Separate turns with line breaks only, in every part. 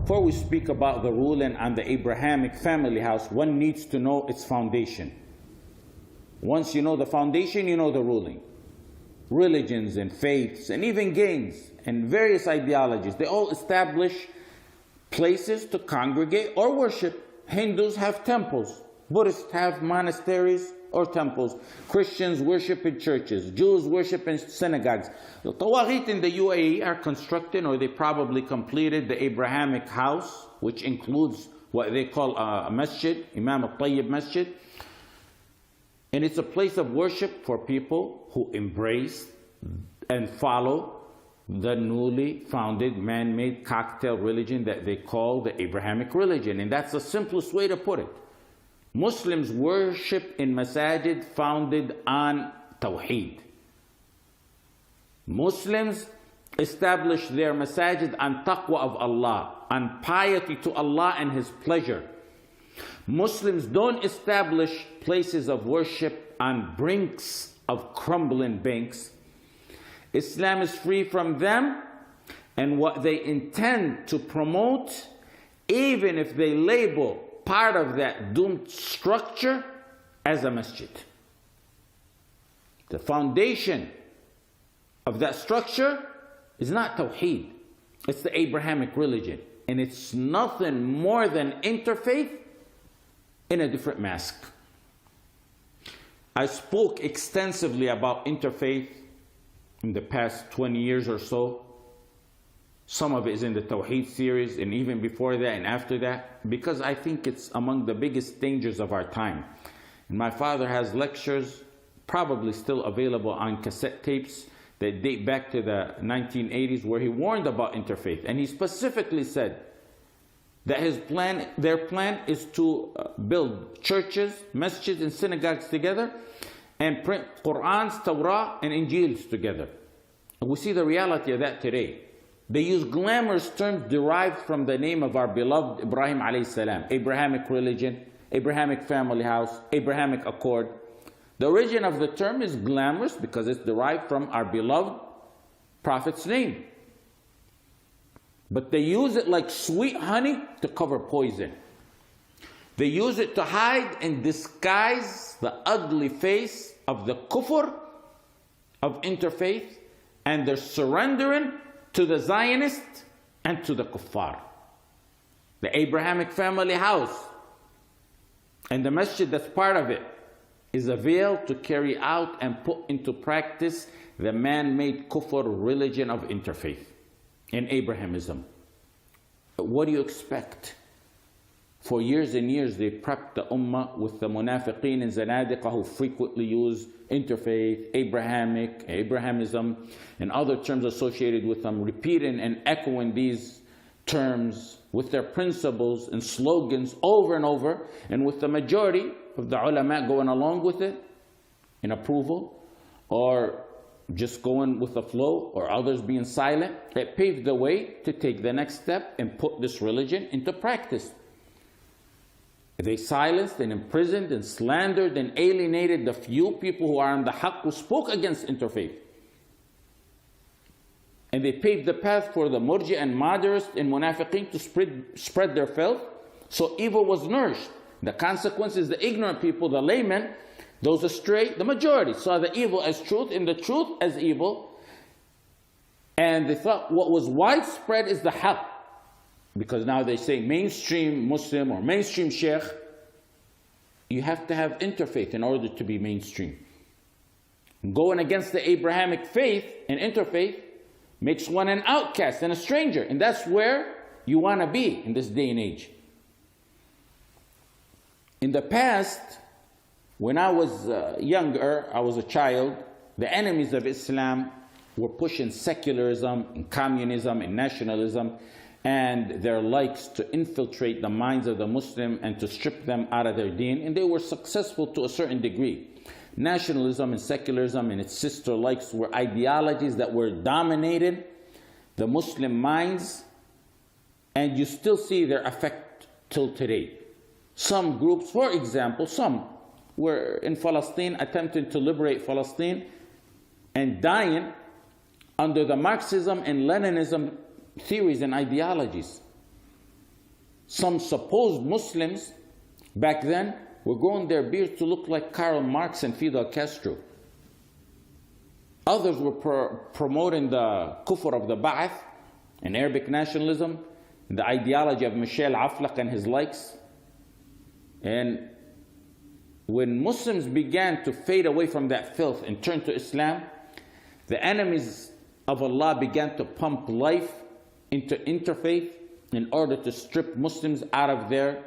before we speak about the ruling on the Abrahamic family house, one needs to know its foundation. Once you know the foundation, you know the ruling. Religions and faiths and even gangs and various ideologies, they all establish places to congregate or worship. Hindus have temples. Buddhists have monasteries or temples. Christians worship in churches. Jews worship in synagogues. The Tawaghit in the UAE are constructing, or they probably completed, the Abrahamic house, which includes what they call a masjid, Imam al-Tayyib Masjid. And it's a place of worship for people who embrace and follow the newly founded man-made cocktail religion that they call the Abrahamic religion. And that's the simplest way to put it. Muslims worship in masajid founded on Tawheed. Muslims establish their masajid on taqwa of Allah, on piety to Allah and His pleasure. Muslims don't establish places of worship on brinks of crumbling banks. Islam is free from them and what they intend to promote, even if they label part of that doomed structure as a masjid. The foundation of that structure is not Tawheed. It's the Abrahamic religion. And it's nothing more than interfaith in a different mask. I spoke extensively about interfaith in the past 20 years or so. Some of it is in the Tawheed series, and even before that and after that, because I think it's among the biggest dangers of our time. And my father has lectures, probably still available on cassette tapes, that date back to the 1980s, where he warned about interfaith. And he specifically said that their plan is to build churches, masjids, and synagogues together, and print Qur'ans, Torah, and Injils together. And we see the reality of that today. They use glamorous terms derived from the name of our beloved Ibrahim alayhi salam. Abrahamic religion, Abrahamic family house, Abrahamic accord. The origin of the term is glamorous because it's derived from our beloved Prophet's name. But they use it like sweet honey to cover poison. They use it to hide and disguise the ugly face of the kufr of interfaith and their surrendering to the Zionists and to the kuffar. The Abrahamic family house and the masjid that's part of it is a veil to carry out and put into practice the man-made kufr religion of interfaith and Abrahamism. What do you expect? For years and years they prepped the ummah with the munafiqeen and zanadiqa who frequently use interfaith, Abrahamic, Abrahamism, and other terms associated with them, repeating and echoing these terms with their principles and slogans over and over, and with the majority of the ulama going along with it in approval, or just going with the flow, or others being silent. It paved the way to take the next step and put this religion into practice. They silenced and imprisoned and slandered and alienated the few people who are on the haqq who spoke against interfaith. And they paved the path for the murji and moderates and munafiqeen to spread their filth. So evil was nourished. The consequence is the ignorant people, the laymen, those astray, the majority, saw the evil as truth and the truth as evil. And they thought what was widespread is the haqq. Because now they say mainstream Muslim or mainstream Sheikh. You have to have interfaith in order to be mainstream. Going against the Abrahamic faith and interfaith makes one an outcast and a stranger. And that's where you want to be in this day and age. In the past, when I was younger, I was a child, the enemies of Islam were pushing secularism and communism and nationalism and their likes to infiltrate the minds of the Muslim and to strip them out of their deen, and they were successful to a certain degree. Nationalism and secularism and its sister likes were ideologies that were dominating the Muslim minds, and you still see their effect till today. Some groups, for example, some were in Palestine attempting to liberate Palestine and dying under the Marxism and Leninism theories and ideologies. Some supposed Muslims back then were growing their beards to look like Karl Marx and Fidel Castro. Others were promoting the kufr of the Ba'ath and Arabic nationalism, and the ideology of Michel Aflaq and his likes. And when Muslims began to fade away from that filth and turn to Islam, the enemies of Allah began to pump life into interfaith in order to strip Muslims out of their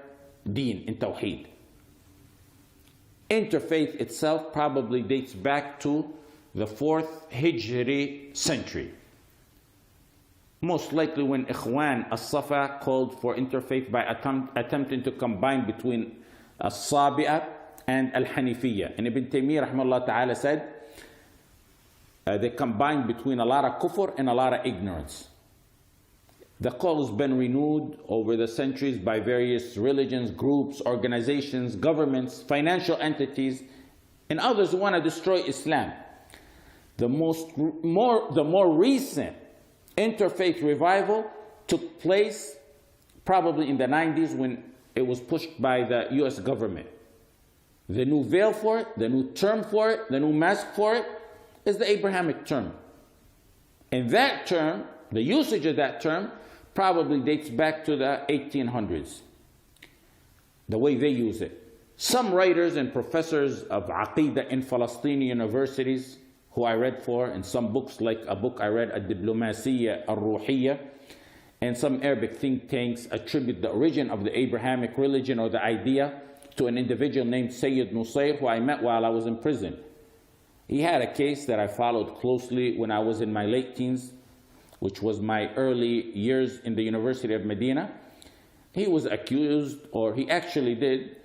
deen in Tawheed. Interfaith itself probably dates back to the 4th Hijri century. Most likely when Ikhwan as-Safa called for interfaith by attempting to combine between as-Sabi'a and al-Hanifiyya. And Ibn Taymiyyah rahimahullah ta'ala said they combined between a lot of kufr and a lot of ignorance. The call has been renewed over the centuries by various religions, groups, organizations, governments, financial entities, and others who want to destroy Islam. The more recent interfaith revival took place probably in the 90s when it was pushed by the US government. The new veil for it, the new term for it, the new mask for it is the Abrahamic term. And that term, the usage of that term, probably dates back to the 1800s, the way they use it. Some writers and professors of Aqidah in Palestinian universities, who I read for, and some books like a book I read, Al-Diplomasiyya Al-Ruhiyya, and some Arabic think tanks attribute the origin of the Abrahamic religion or the idea to an individual named Sayyid Nusayr, who I met while I was in prison. He had a case that I followed closely when I was in my late teens, which was my early years in the University of Medina. He was accused, or he actually did,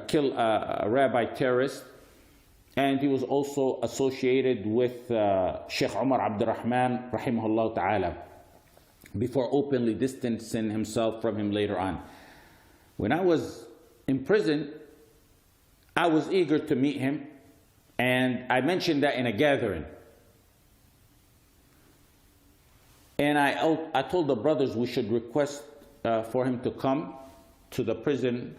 kill a rabbi terrorist, and he was also associated with Sheikh Umar Abdurrahman rahimahullah ta'ala, before openly distancing himself from him later on. When I was in prison, I was eager to meet him, and I mentioned that in a gathering. And I told the brothers we should request for him to come to the prison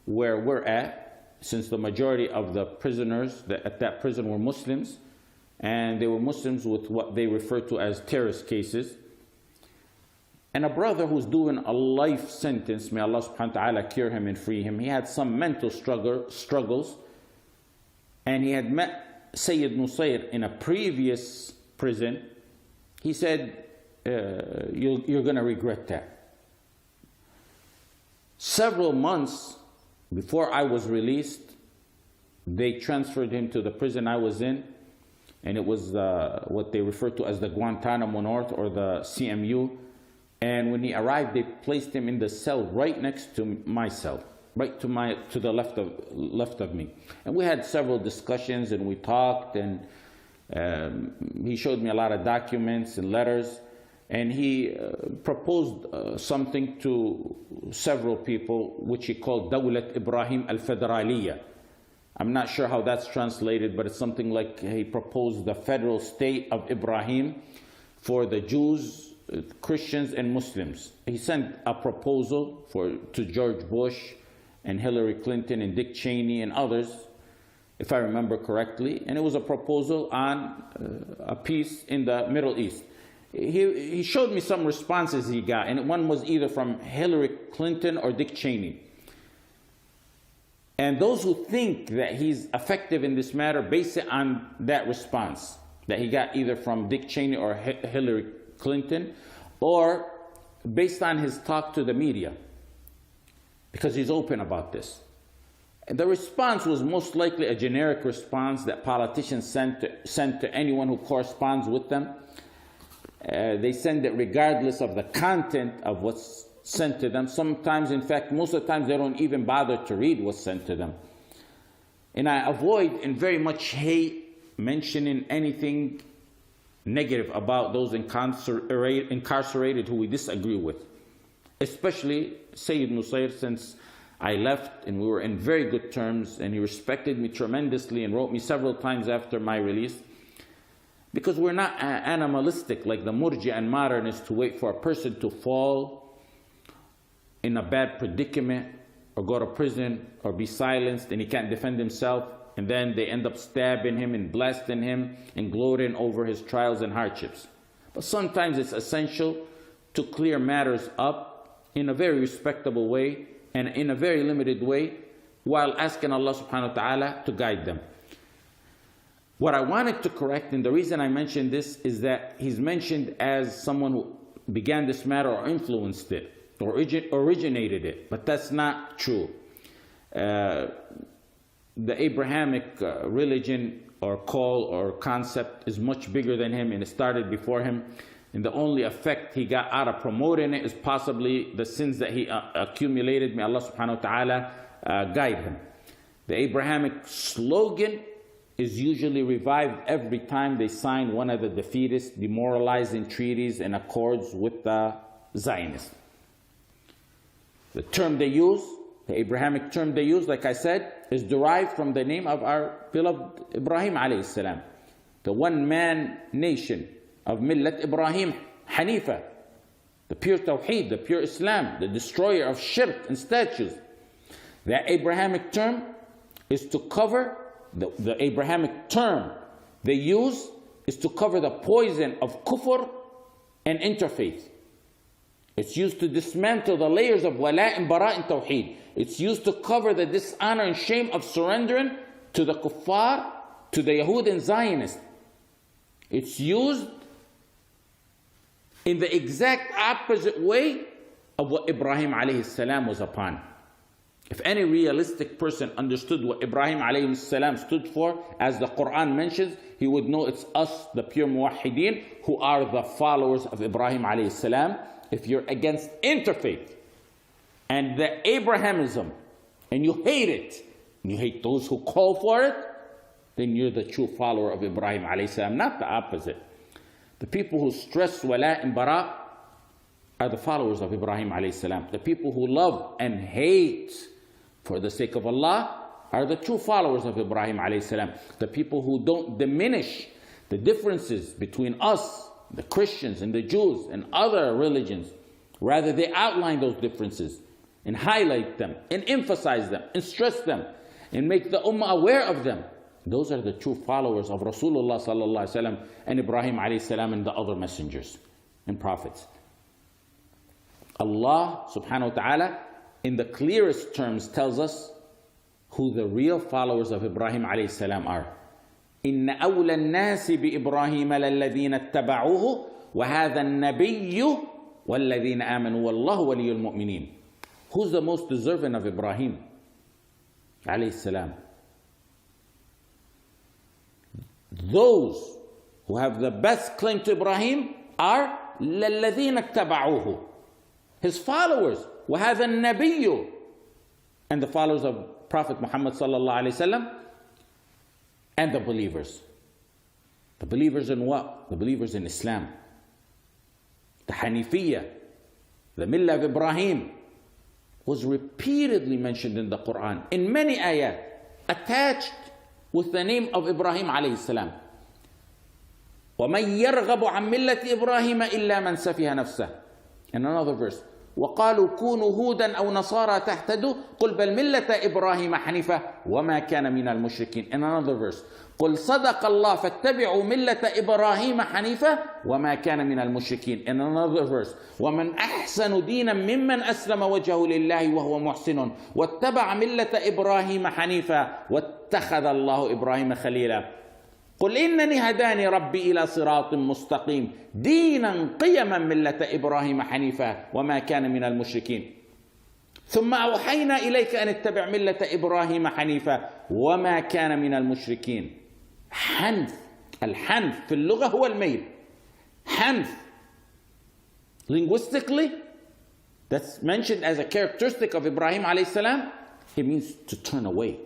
where we're at, since the majority of the prisoners at that prison were Muslims, and they were Muslims with what they refer to as terrorist cases. And a brother who's doing a life sentence, may Allah subhanahu wa ta'ala cure him and free him, he had some mental struggles, and he had met Sayyid Nusayr in a previous prison. He said, you're going to regret that. Several months before I was released, they transferred him to the prison I was in, and it was what they refer to as the Guantanamo North or the CMU. And when he arrived, they placed him in the cell right next to my cell, right to the left of me. And we had several discussions, and we talked, and he showed me a lot of documents and letters. And he proposed something to several people, which he called Dawlat Ibrahim al-Federaliyya. I'm not sure how that's translated, but it's something like he proposed the federal state of Ibrahim for the Jews, Christians, and Muslims. He sent a proposal to George Bush and Hillary Clinton and Dick Cheney and others, if I remember correctly. And it was a proposal on a peace in the Middle East. He showed me some responses he got, and one was either from Hillary Clinton or Dick Cheney. And those who think that he's effective in this matter base it on that response that he got either from Dick Cheney or Hillary Clinton, or based on his talk to the media, because he's open about this. And the response was most likely a generic response that politicians send to anyone who corresponds with them. They send it regardless of the content of what's sent to them. Sometimes, in fact, most of the times they don't even bother to read what's sent to them. And I avoid and very much hate mentioning anything negative about those incarcerated who we disagree with, especially Sayyid Nusayr, since I left and we were in very good terms, and he respected me tremendously and wrote me several times after my release. Because we're not animalistic like the Murji and modernists who wait for a person to fall in in a bad predicament or go to prison or be silenced and he can't defend himself, and then they end up stabbing him and blasting him and gloating over his trials and hardships. But sometimes it's essential to clear matters up in a very respectable way and in a very limited way, while asking Allah subhanahu wa ta'ala to guide them. What I wanted to correct, and the reason I mentioned this, is that he's mentioned as someone who began this matter or influenced it or originated it, but that's not true. The Abrahamic religion or call or concept is much bigger than him, and it started before him. And the only effect he got out of promoting it is possibly the sins that he accumulated. May Allah subhanahu wa ta'ala guide him. The Abrahamic slogan is usually revived every time they sign one of the defeatist, demoralizing treaties and accords with the Zionists. The term they use, the Abrahamic term they use, like I said, is derived from the name of our beloved Ibrahim alayhi salam, the one-man nation of Millat Ibrahim Hanifa, the pure Tawheed, the pure Islam, the destroyer of shirk and statues. The Abrahamic term is to cover, the Abrahamic term they use is to cover the poison of kufr and interfaith. It's used to dismantle the layers of wala and bara and tawheed. It's used to cover the dishonor and shame of surrendering to the kuffar, to the Yahud and Zionists. It's used in the exact opposite way of what Ibrahim alayhi salam was upon. If any realistic person understood what Ibrahim alayhi salam stood for, as the Quran mentions, he would know it's us, the pure muwahhideen, who are the followers of Ibrahim alayhi salam. If you're against interfaith and the Abrahamism, and you hate it, and you hate those who call for it, then you're the true follower of Ibrahim alayhi salam, not the opposite. The people who stress wala and bara are the followers of Ibrahim alayhi salam. The people who love and hate for the sake of Allah are the true followers of Ibrahim alayhi salam. The people who don't diminish the differences between us, the Christians and the Jews and other religions, rather they outline those differences and highlight them and emphasize them and stress them and make the ummah aware of them. Those are the true followers of Rasulullah sallallahu alaihi wasallam and Ibrahim alayhi salam and the other messengers and prophets. Allah subhanahu wa ta'ala in the clearest terms tells us who the real followers of Ibrahim alayhi salam are. إن أولى الناس بإبراهيم للذين اتبعوه وهذا النبي والذين آمنوا والله ولي المؤمنين. Who's the most deserving of Ibrahim alayhi salam? Those who have the best claim to Ibrahim are للذين اتبعوه, his followers, وهذا النبي, and the followers of Prophet Muhammad sallallahu alaihi wasallam, and the believers. The believers in what? The believers in Islam. The Hanifiyya, the Millah of Ibrahim, was repeatedly mentioned in the Quran, in many ayat, attached with the name of Ibrahim alayhi salam. وَمَنْ يَرْغَبُ عَنْ مِلَّةِ إِبْرَاهِيمَ إِلَّا مَنْ سَفِهَ نَفْسَهُ. In another verse, وَقَالُوا كُونُوا هُودًا أَوْ نَصَارَى تَهْتَدُوا قُلْ بَلْ مِلَّةَ إِبْرَاهِيمَ حَنِيفًا وَمَا كَانَ مِنَ الْمُشْرِكِينَ. In another verse, قُلْ صَدَقَ اللَّهُ فَاتَّبِعُوا مِلَّةَ إِبْرَاهِيمَ حَنِيفًا وَمَا كَانَ مِنَ الْمُشْرِكِينَ. In another verse, وَمَنْ أَحْسَنُ دِينًا مِمَّنْ أَسْلَمَ وَجْهَهُ لِلَّهِ وَهُوَ مُحْسِنٌ وَاتَّبَعَ مِلَّةَ إِبْرَاهِيمَ حَنِيفًا وَاتَّخَذَ اللَّهُ إِبْرَاهِيمَ خَلِيلًا. قل إنني هداني ربي إلى صراط مستقيم دينا قيما ملة إبراهيم حنيفا وما كان من المشركين ثم أوحينا إليك أن اتبع ملة إبراهيم حنيفا وما كان من المشركين. حنف, الحنف في اللغة هو الميل. حنف linguistically, that's mentioned as a characteristic of Ibrahim alayhi salam, it means to turn away.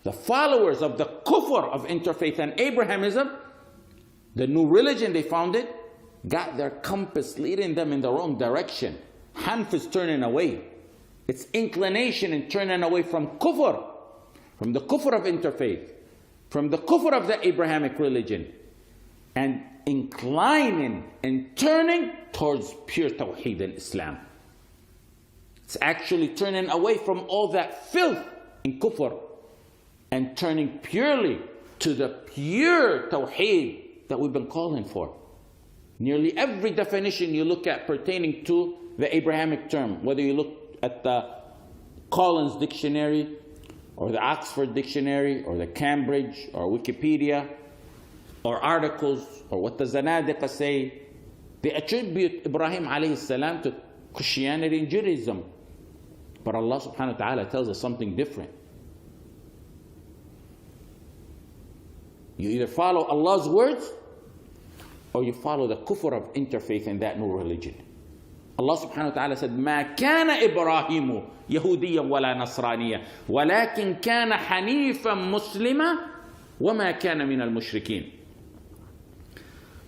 The followers of the kufr of interfaith and Abrahamism, the new religion they founded, got their compass leading them in the wrong direction. Hanf is turning away. It's inclination in turning away from kufr, from the kufr of interfaith, from the kufr of the Abrahamic religion, and inclining and turning towards pure Tawheed and Islam. It's actually turning away from all that filth in kufr and turning purely to the pure tawheed that we've been calling for. Nearly every definition you look at pertaining to the Abrahamic term, whether you look at the Collins Dictionary or the Oxford Dictionary or the Cambridge or Wikipedia or articles or what the Zanadiqa say, they attribute Ibrahim alayhi salam to Christianity and Judaism. But Allah subhanahu wa ta'ala tells us something different. You either follow Allah's words or you follow the kufr of interfaith in that new religion. Allah subhanahu wa ta'ala said, مَا كَانَ إِبْرَاهِيمُ يَهُودِيًّا وَلَا نَصْرَانِيًّا وَلَكِنْ كَانَ حَنِيفًا مُسْلِمًا وَمَا كَانَ مِنَ الْمُشْرِكِينَ.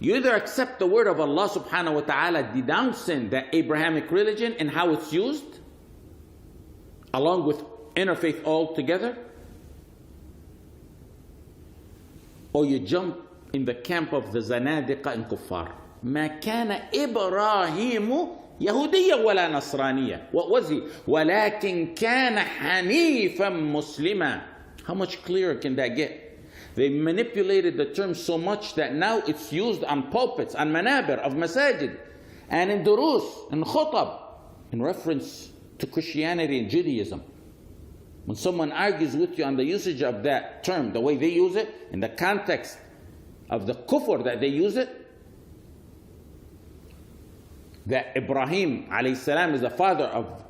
You either accept the word of Allah subhanahu wa ta'ala denouncing the Abrahamic religion and how it's used, along with interfaith altogether, or you jump in the camp of the Zanadiqa and Kuffar. مَا كَانَ إِبْرَاهِيمُ يهوديا ولا نصرانيا. What was he? ولكن كان حنيفا مسلما. How much clearer can that get? They manipulated the term so much that now it's used on pulpits, on manabir of masajid, and in durus, and khutab, in reference to Christianity and Judaism. When someone argues with you on the usage of that term, the way they use it, in the context of the kufr that they use it, that Ibrahim alayhi salam is the father of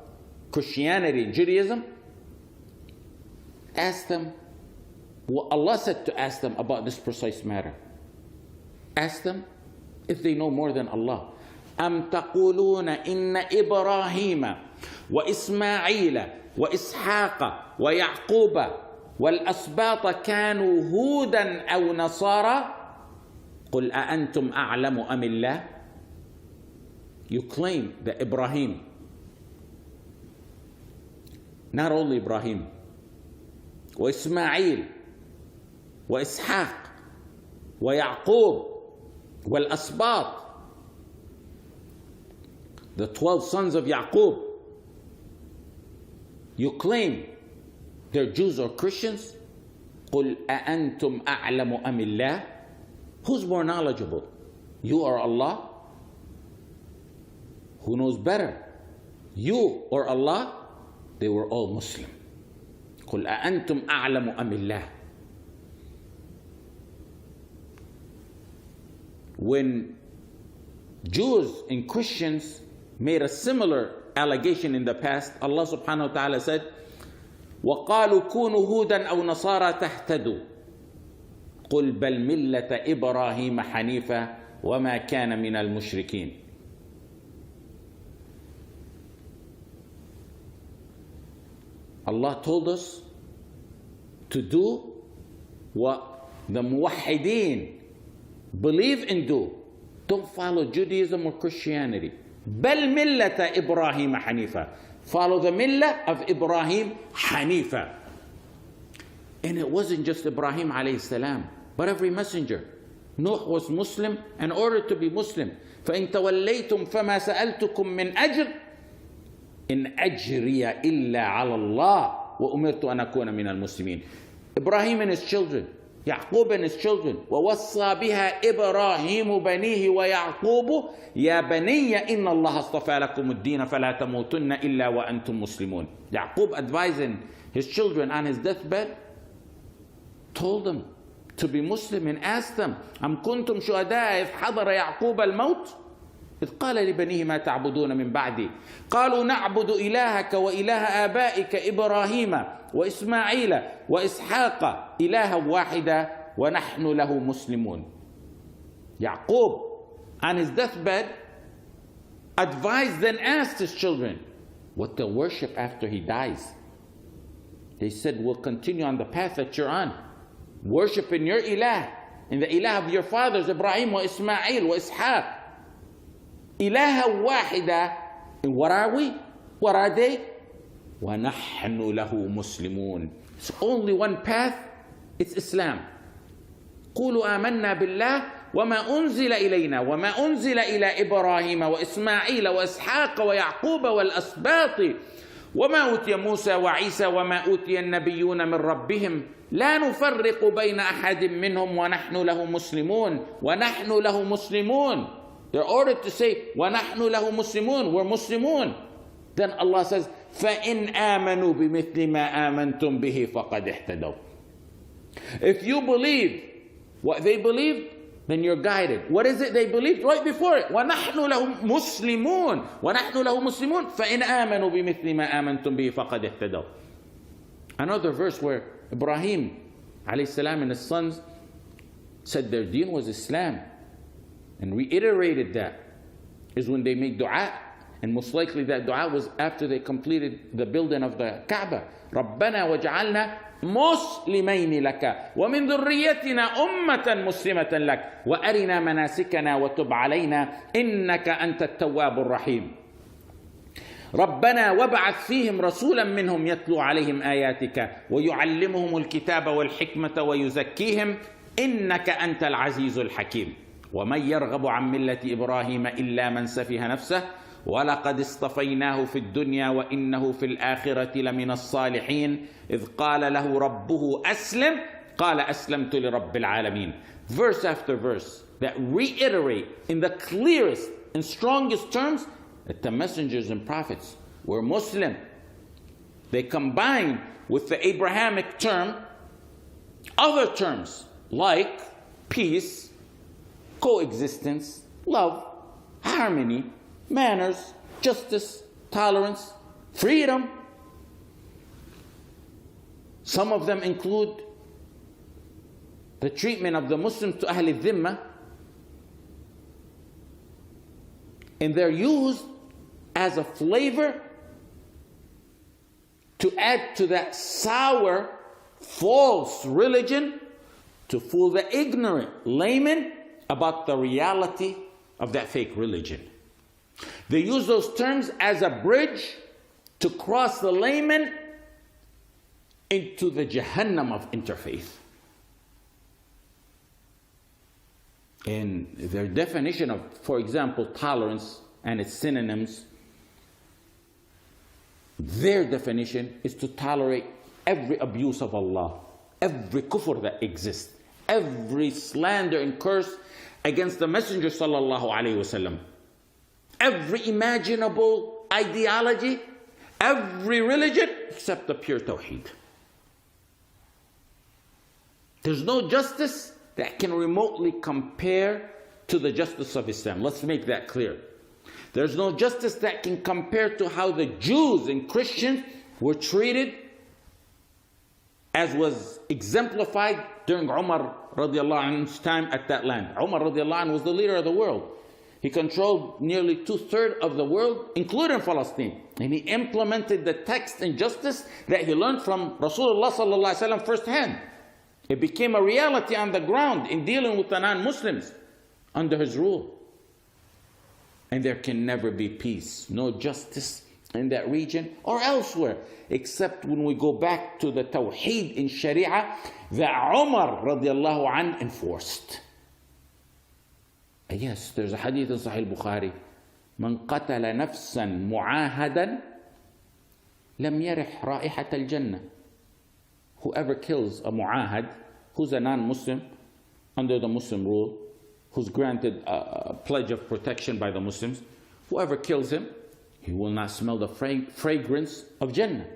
Christianity and Judaism, ask them what Allah said to ask them about this precise matter. Ask them if they know more than Allah. أَمْ تَقُولُونَ إِنَّ إِبْرَاهِيمَ وَإِسْمَاعِيلَ وَإِسْحَاقَ وَيَعْقُوبَ وَالْأَسْبَاطَ كَانُوا هُودًا أَوْ نَصَارَى قُلْ أَأَنْتُمْ أَعْلَمُ أَمِ اللَّهِ. You claim that Ibrahim, not only Ibrahim, وإسماعيل وإسحاق ويعقوب والأسباط, the 12 sons of Yaqub, you claim they're Jews or Christians? قُلْ أَأَنْتُمْ أَعْلَمُ أَمِ اللَّهِ. Who's more knowledgeable, you or Allah? Who knows better, you or Allah? They were all Muslim. قُلْ أَأَنْتُمْ أَعْلَمُ أَمِ اللَّهِ. When Jews and Christians made a similar allegation in the past, Allah subhanahu wa ta'ala said, وَقَالُوا كُونُوا هُودًا أَوْ نَصَارَى تَهْتَدُوا قُلْ بَلْ مِلَّةَ إِبْرَاهِيمَ حَنِيفًا وَمَا كَانَ مِنَ الْمُشْرِكِينَ. Allah told us to do what the muwahhideen believe and do. Don't follow Judaism or Christianity. بَلْ مِلَّةَ إِبْرَاهِيمَ حَنِيفًا. Follow the millah of Ibrahim Hanifa. And it wasn't just Ibrahim alayhi salam, but every messenger. Nuh was Muslim in order to be Muslim. فَإِن تَوَلَّيْتُمْ فَمَا سَأَلْتُكُم مِّنْ أَجْرٍ إِنْ أَجْرِيَ إِلَّا عَلَى اللَّهِ وَأُمِرْتُ أَنْ أَكُونَ مِنَ الْمُسْلِمِينَ. Ibrahim and his children, Yaqub and his children, وَوَصَّى بِهَا إِبْرَاهِيمُ بَنِيهِ وَيَعْقُوبُ يَا بَنِيَّ إِنَّ اللَّهَ اصْطَفَى لَكُمُ الدِّينَ فَلَا تَمُوتُنَّ إِلَّا وَأَنْتُمْ مُسْلِمُونَ. Yaqub, advising his children on his deathbed, told them to be Muslim and asked them, أَمْ كُنْتُمْ شُهَدَاءَ إِذْ حَضَرَ يَعْقُوبَ الْمَوْتِ إذ قال لبنيه ما تعبدون من بعدي قالوا نعبد إلهك وإله آبائك إبراهيم وإسماعيل وإسحاق إلها واحدا ونحن له مسلمون. Yaqub, on his deathbed, advised and asked his children what they'll worship after he dies. They said, we'll continue on the path that you're on, worshiping your ilah and the ilah of your fathers Ibrahim wa Ismail wa Ishaq. إله واحدة. And what are we? What are they? وَنَحْنُ لَهُ مُسْلِمُونَ. It's only one path. It's Islam. قُولُوا آمَنَّا بِاللَّهِ وما أنزل إلينا وما أنزل إلى إبراهيم وإسماعيل وإسحاق ويعقوب والأسباط وما أوتي موسى وعيسى وما أوتي النبيون من ربهم لا نفرق بين أحد منهم ونحن له مسلمون ونحن له مسلمون. They're ordered to say وَنَحْنُ لَهُ مُسْلِمُونَ, we're Muslimun. Then Allah says فَإِنْ آمَنُوا بِمِثْلِ مَا آمَنْتُمْ بِهِ فَقَدْ اهْتَدَوْا. If you believe what they believed, then you're guided. What is it they believed? Right before it. وَنَحْنُ لَهُ مُسْلِمُونَ وَنَحْنُ لَهُ مُسْلِمُونَ فَإِنْ آمَنُوا بِمِثْلِ مَا آمَنْتُمْ بِهِ فَقَدْ اهْتَدَوْا. Another verse where Ibrahim alayhi salam and his sons said their deen was Islam and reiterated that is when they made dua, and most likely that dua was after they completed the building of the Kaaba. رَبَّنَا وَجْعَلْنَا مُسْلِمَيْنِ لَكَ وَمِنْ ذُرِّيَّتِنَا أُمَّةً مُسْلِمَةً لَكَ وَأَرِنَا مَنَاسِكَنَا وَتُبْ عَلَيْنَا إِنَّكَ أَنْتَ التَّوَّابُ الرَّحِيمُ ربنا وابعث فيهم رسولا منهم يتلو عليهم آياتك ويعلمهم الكتاب والحكمة ويزكيهم إنك أنت العزيز الحكيم ومن يرغب عن ملة إبراهيم إلا من سفه نفسه ولقد اصطفيناه في الدنيا وإنه في الآخرة لمن الصالحين إذ قال له ربه أسلم قال أسلمت لرب العالمين. Verse after verse that reiterate in the clearest and strongest terms that the messengers and prophets were Muslim. They combine with the Abrahamic term other terms like peace, coexistence, love, harmony, manners, justice, tolerance, freedom. Some of them include the treatment of the Muslims to Ahl al-Dhimma, and they're used as a flavor to add to that sour, false religion to fool the ignorant layman about the reality of that fake religion. They use those terms as a bridge to cross the layman into the Jahannam of interfaith. In their definition of, for example, tolerance and its synonyms, their definition is to tolerate every abuse of Allah, every kufr that exists, every slander and curse against the Messenger sallallahu alaihi wasallam, every imaginable ideology, every religion except the pure Tawheed. There's no justice that can remotely compare to the justice of Islam. Let's make that clear. There's no justice that can compare to how the Jews and Christians were treated, as was exemplified during Umar radiallahu anhu's time at that land. Umar radiallahu anhu was the leader of the world. He controlled nearly 2/3 of the world, including Palestine. And he implemented the text and justice that he learned from Rasulullah sallallahu alaihi wasallam firsthand. It became a reality on the ground in dealing with the non-Muslims under his rule. And there can never be peace, no justice in that region or elsewhere, except when we go back to the Tawheed in Sharia that Umar radiallahu anh enforced. Yes, there's a hadith in Sahih Bukhari. من قتل نفسا معاهدا لم يرح رائحة الجنة. Whoever kills a mu'ahad, who's a non-Muslim under the Muslim rule, who's granted a pledge of protection by the Muslims, whoever kills him, he will not smell the fragrance of Jannah.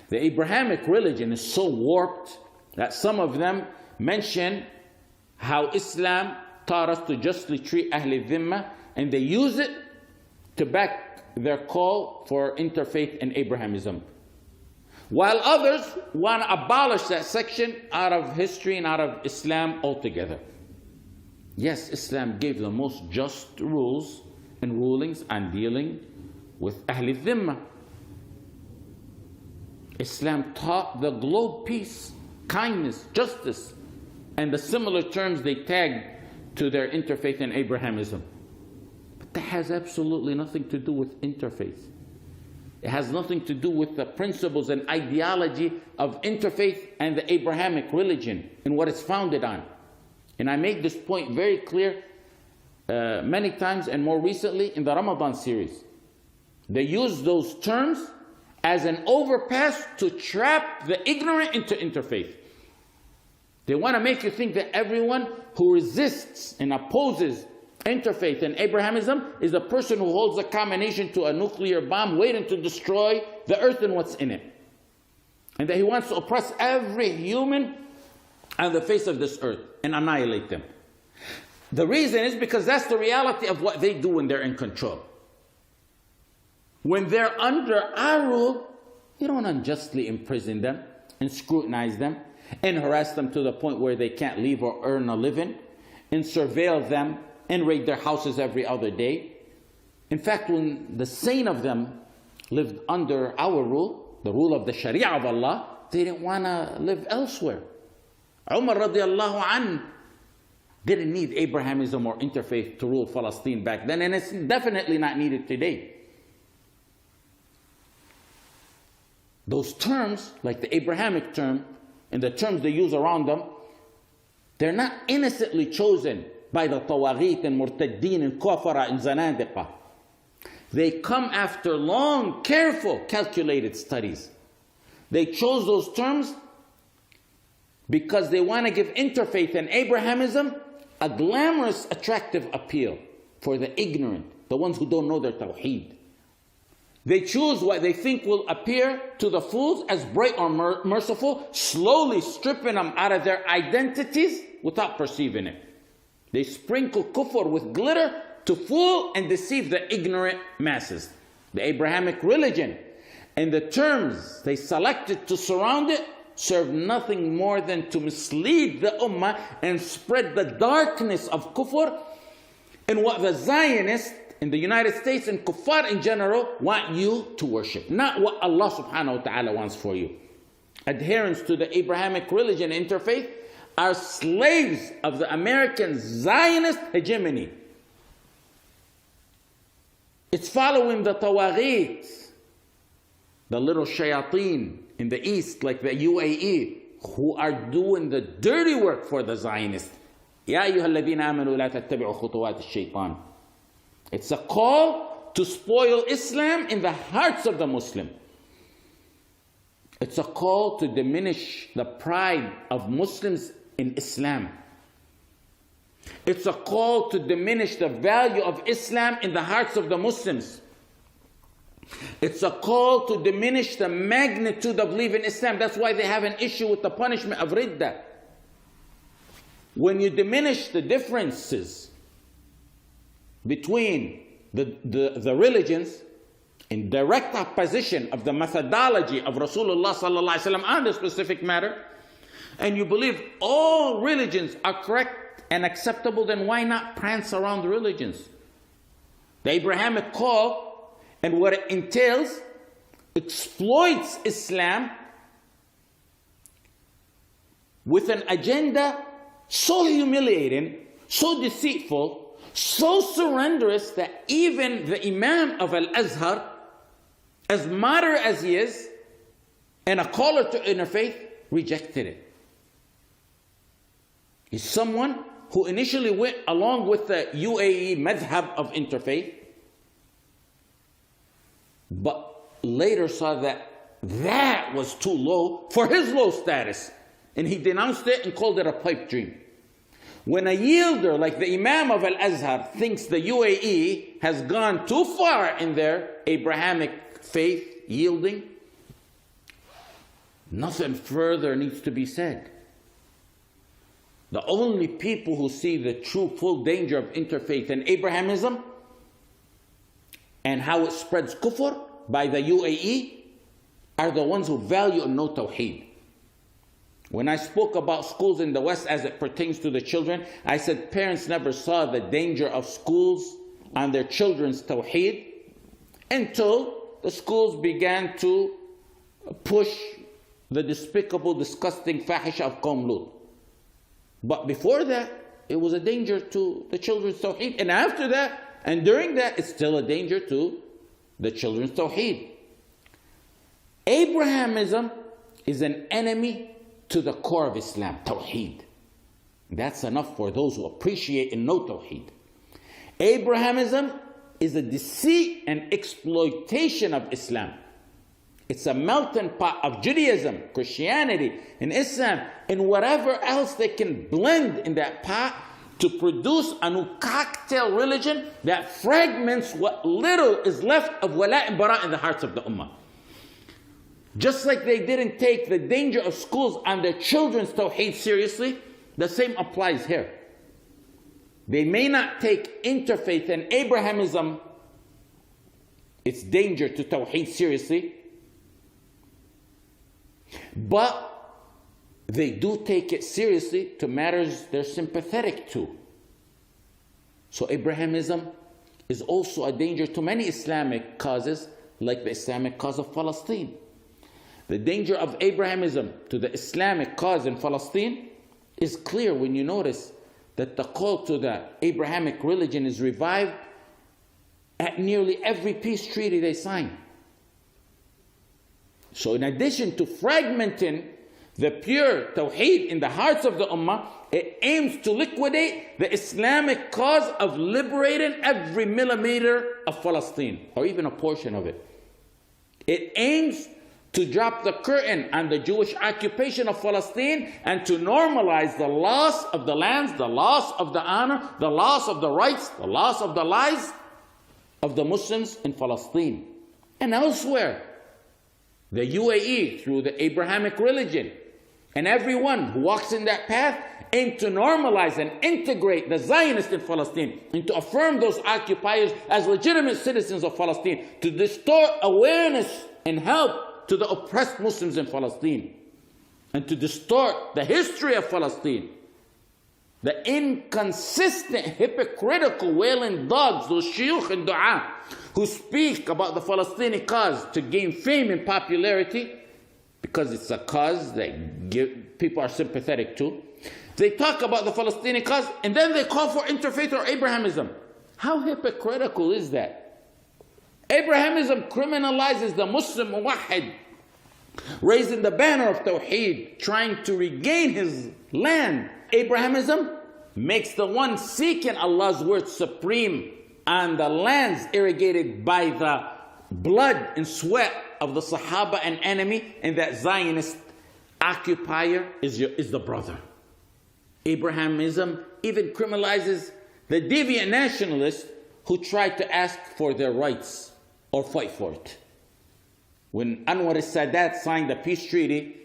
The Abrahamic religion is so warped that some of them mention how Islam taught us to justly treat Ahl al-Dhimma, and they use it to back their call for interfaith and Abrahamism. While others want to abolish that section out of history and out of Islam altogether. Yes, Islam gave the most just rules and rulings on dealing with Ahl al-Dhimma. Islam taught the globe peace, kindness, justice, and the similar terms they tagged to their interfaith and Abrahamism. But that has absolutely nothing to do with interfaith. It has nothing to do with the principles and ideology of interfaith and the Abrahamic religion and what it's founded on. And I made this point very clear many times, and more recently in the Ramadan series. They use those terms as an overpass to trap the ignorant into interfaith. They want to make you think that everyone who resists and opposes interfaith and Abrahamism is a person who holds a combination to a nuclear bomb waiting to destroy the earth and what's in it. And that he wants to oppress every human on the face of this earth and annihilate them. The reason is because that's the reality of what they do when they're in control. When they're under our rule, you don't unjustly imprison them and scrutinize them and harass them to the point where they can't leave or earn a living, and surveil them and raid their houses every other day. In fact, when the sane of them lived under our rule, the rule of the Sharia of Allah, they didn't want to live elsewhere. Umar radiallahu anh didn't need Abrahamism or interfaith to rule Palestine back then, and it's definitely not needed today. Those terms, like the Abrahamic term, and the terms they use around them, they're not innocently chosen by the tawaghit and murtaddeen and kafara and zanadiqa. They come after long, careful, calculated studies. They chose those terms because they want to give interfaith and Abrahamism a glamorous, attractive appeal for the ignorant, the ones who don't know their tawheed. They choose what they think will appear to the fools as bright or merciful, slowly stripping them out of their identities without perceiving it. They sprinkle kufr with glitter to fool and deceive the ignorant masses. The Abrahamic religion and the terms they selected to surround it serve nothing more than to mislead the ummah and spread the darkness of kufr and what the Zionists in the United States and kuffar in general want you to worship, not what Allah subhanahu wa ta'ala wants for you. Adherents to the Abrahamic religion interfaith are slaves of the American Zionist hegemony. It's following the tawaghit, the little shayateen in the east, like the UAE, who are doing the dirty work for the Zionists. Ya ayyuhalladhina amanu la tattabi'u khutuwat ash-shaytan. It's a call to spoil Islam in the hearts of the Muslim. It's a call to diminish the pride of Muslims in Islam. It's a call to diminish the value of Islam in the hearts of the Muslims. It's a call to diminish the magnitude of belief in Islam. That's why they have an issue with the punishment of ridda. When you diminish the differences between the religions in direct opposition of the methodology of Rasulullah sallallahu alaihi wasallam on the specific matter, and you believe all religions are correct and acceptable, then why not prance around the religions? The Abrahamic call and what it entails exploits Islam with an agenda so humiliating, so deceitful, so surrenderous that even the Imam of Al-Azhar, as moderate as he is, and a caller to interfaith, rejected it. He's someone who initially went along with the UAE madhab of interfaith, but later saw that was too low for his low status, and he denounced it and called it a pipe dream. When a yielder like the Imam of Al-Azhar thinks the UAE has gone too far in their Abrahamic faith yielding, nothing further needs to be said. The only people who see the true full danger of interfaith and Abrahamism and how it spreads kufr by the UAE are the ones who value and know tawheed. When I spoke about schools in the West as it pertains to the children, I said parents never saw the danger of schools on their children's tawheed until the schools began to push the despicable, disgusting fahisha of Qawm Lut. But before that, it was a danger to the children's tawheed. And after that, and during that, it's still a danger to the children's tawheed. Abrahamism is an enemy to the core of Islam, tawheed. That's enough for those who appreciate and know Tawheed. Abrahamism is a deceit and exploitation of Islam. It's a melting pot of Judaism, Christianity, and Islam, and whatever else they can blend in that pot to produce a new cocktail religion that fragments what little is left of wala and bara in the hearts of the ummah. Just like they didn't take the danger of schools and their children's Tawheed seriously, the same applies here. They may not take interfaith and Abrahamism, its danger to Tawheed, seriously, but they do take it seriously to matters they're sympathetic to. So Abrahamism is also a danger to many Islamic causes, like the Islamic cause of Palestine. The danger of Abrahamism to the Islamic cause in Palestine is clear when you notice that the call to the Abrahamic religion is revived at nearly every peace treaty they sign. So in addition to fragmenting the pure Tawheed in the hearts of the Ummah, it aims to liquidate the Islamic cause of liberating every millimeter of Palestine, or even a portion of it. It aims to drop the curtain on the Jewish occupation of Palestine and to normalize the loss of the lands, the loss of the honor, the loss of the rights, the loss of the lives of the Muslims in Palestine and elsewhere. The UAE, through the Abrahamic religion, and everyone who walks in that path, aim to normalize and integrate the Zionists in Palestine and to affirm those occupiers as legitimate citizens of Palestine, to distort awareness and help to the oppressed Muslims in Palestine, and to distort the history of Palestine. The inconsistent, hypocritical, wailing dogs, those shuyukh and dua, who speak about the Palestinian cause to gain fame and popularity, because it's a cause that people are sympathetic to. They talk about the Palestinian cause, and then they call for interfaith or Abrahamism. How hypocritical is that? Abrahamism criminalizes the Muslim muwahhid, raising the banner of Tawheed, trying to regain his land. Abrahamism makes the one seeking Allah's word supreme on the lands irrigated by the blood and sweat of the Sahaba and enemy, and that Zionist occupier is the brother. Abrahamism even criminalizes the deviant nationalists who tried to ask for their rights or fight for it. When Anwar al-Sadat signed the peace treaty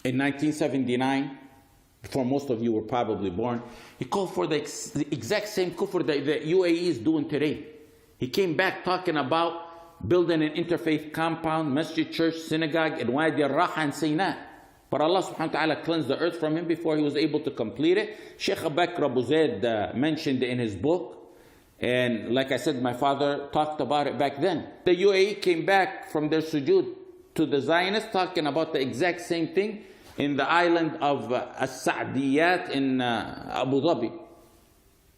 in 1979, before most of you were probably born, he called for the exact same kufr that the UAE is doing today. He came back talking about building an interfaith compound, masjid, church, synagogue in Wadi al-Raha and Sinai. But Allah subhanahu wa ta'ala cleansed the earth from him before he was able to complete it. Sheikh Bakr Abu Zaid mentioned in his book, and like I said, my father talked about it back then. The UAE came back from their sujood to the Zionists talking about the exact same thing in the island of As-Sa'diyat in Abu Dhabi.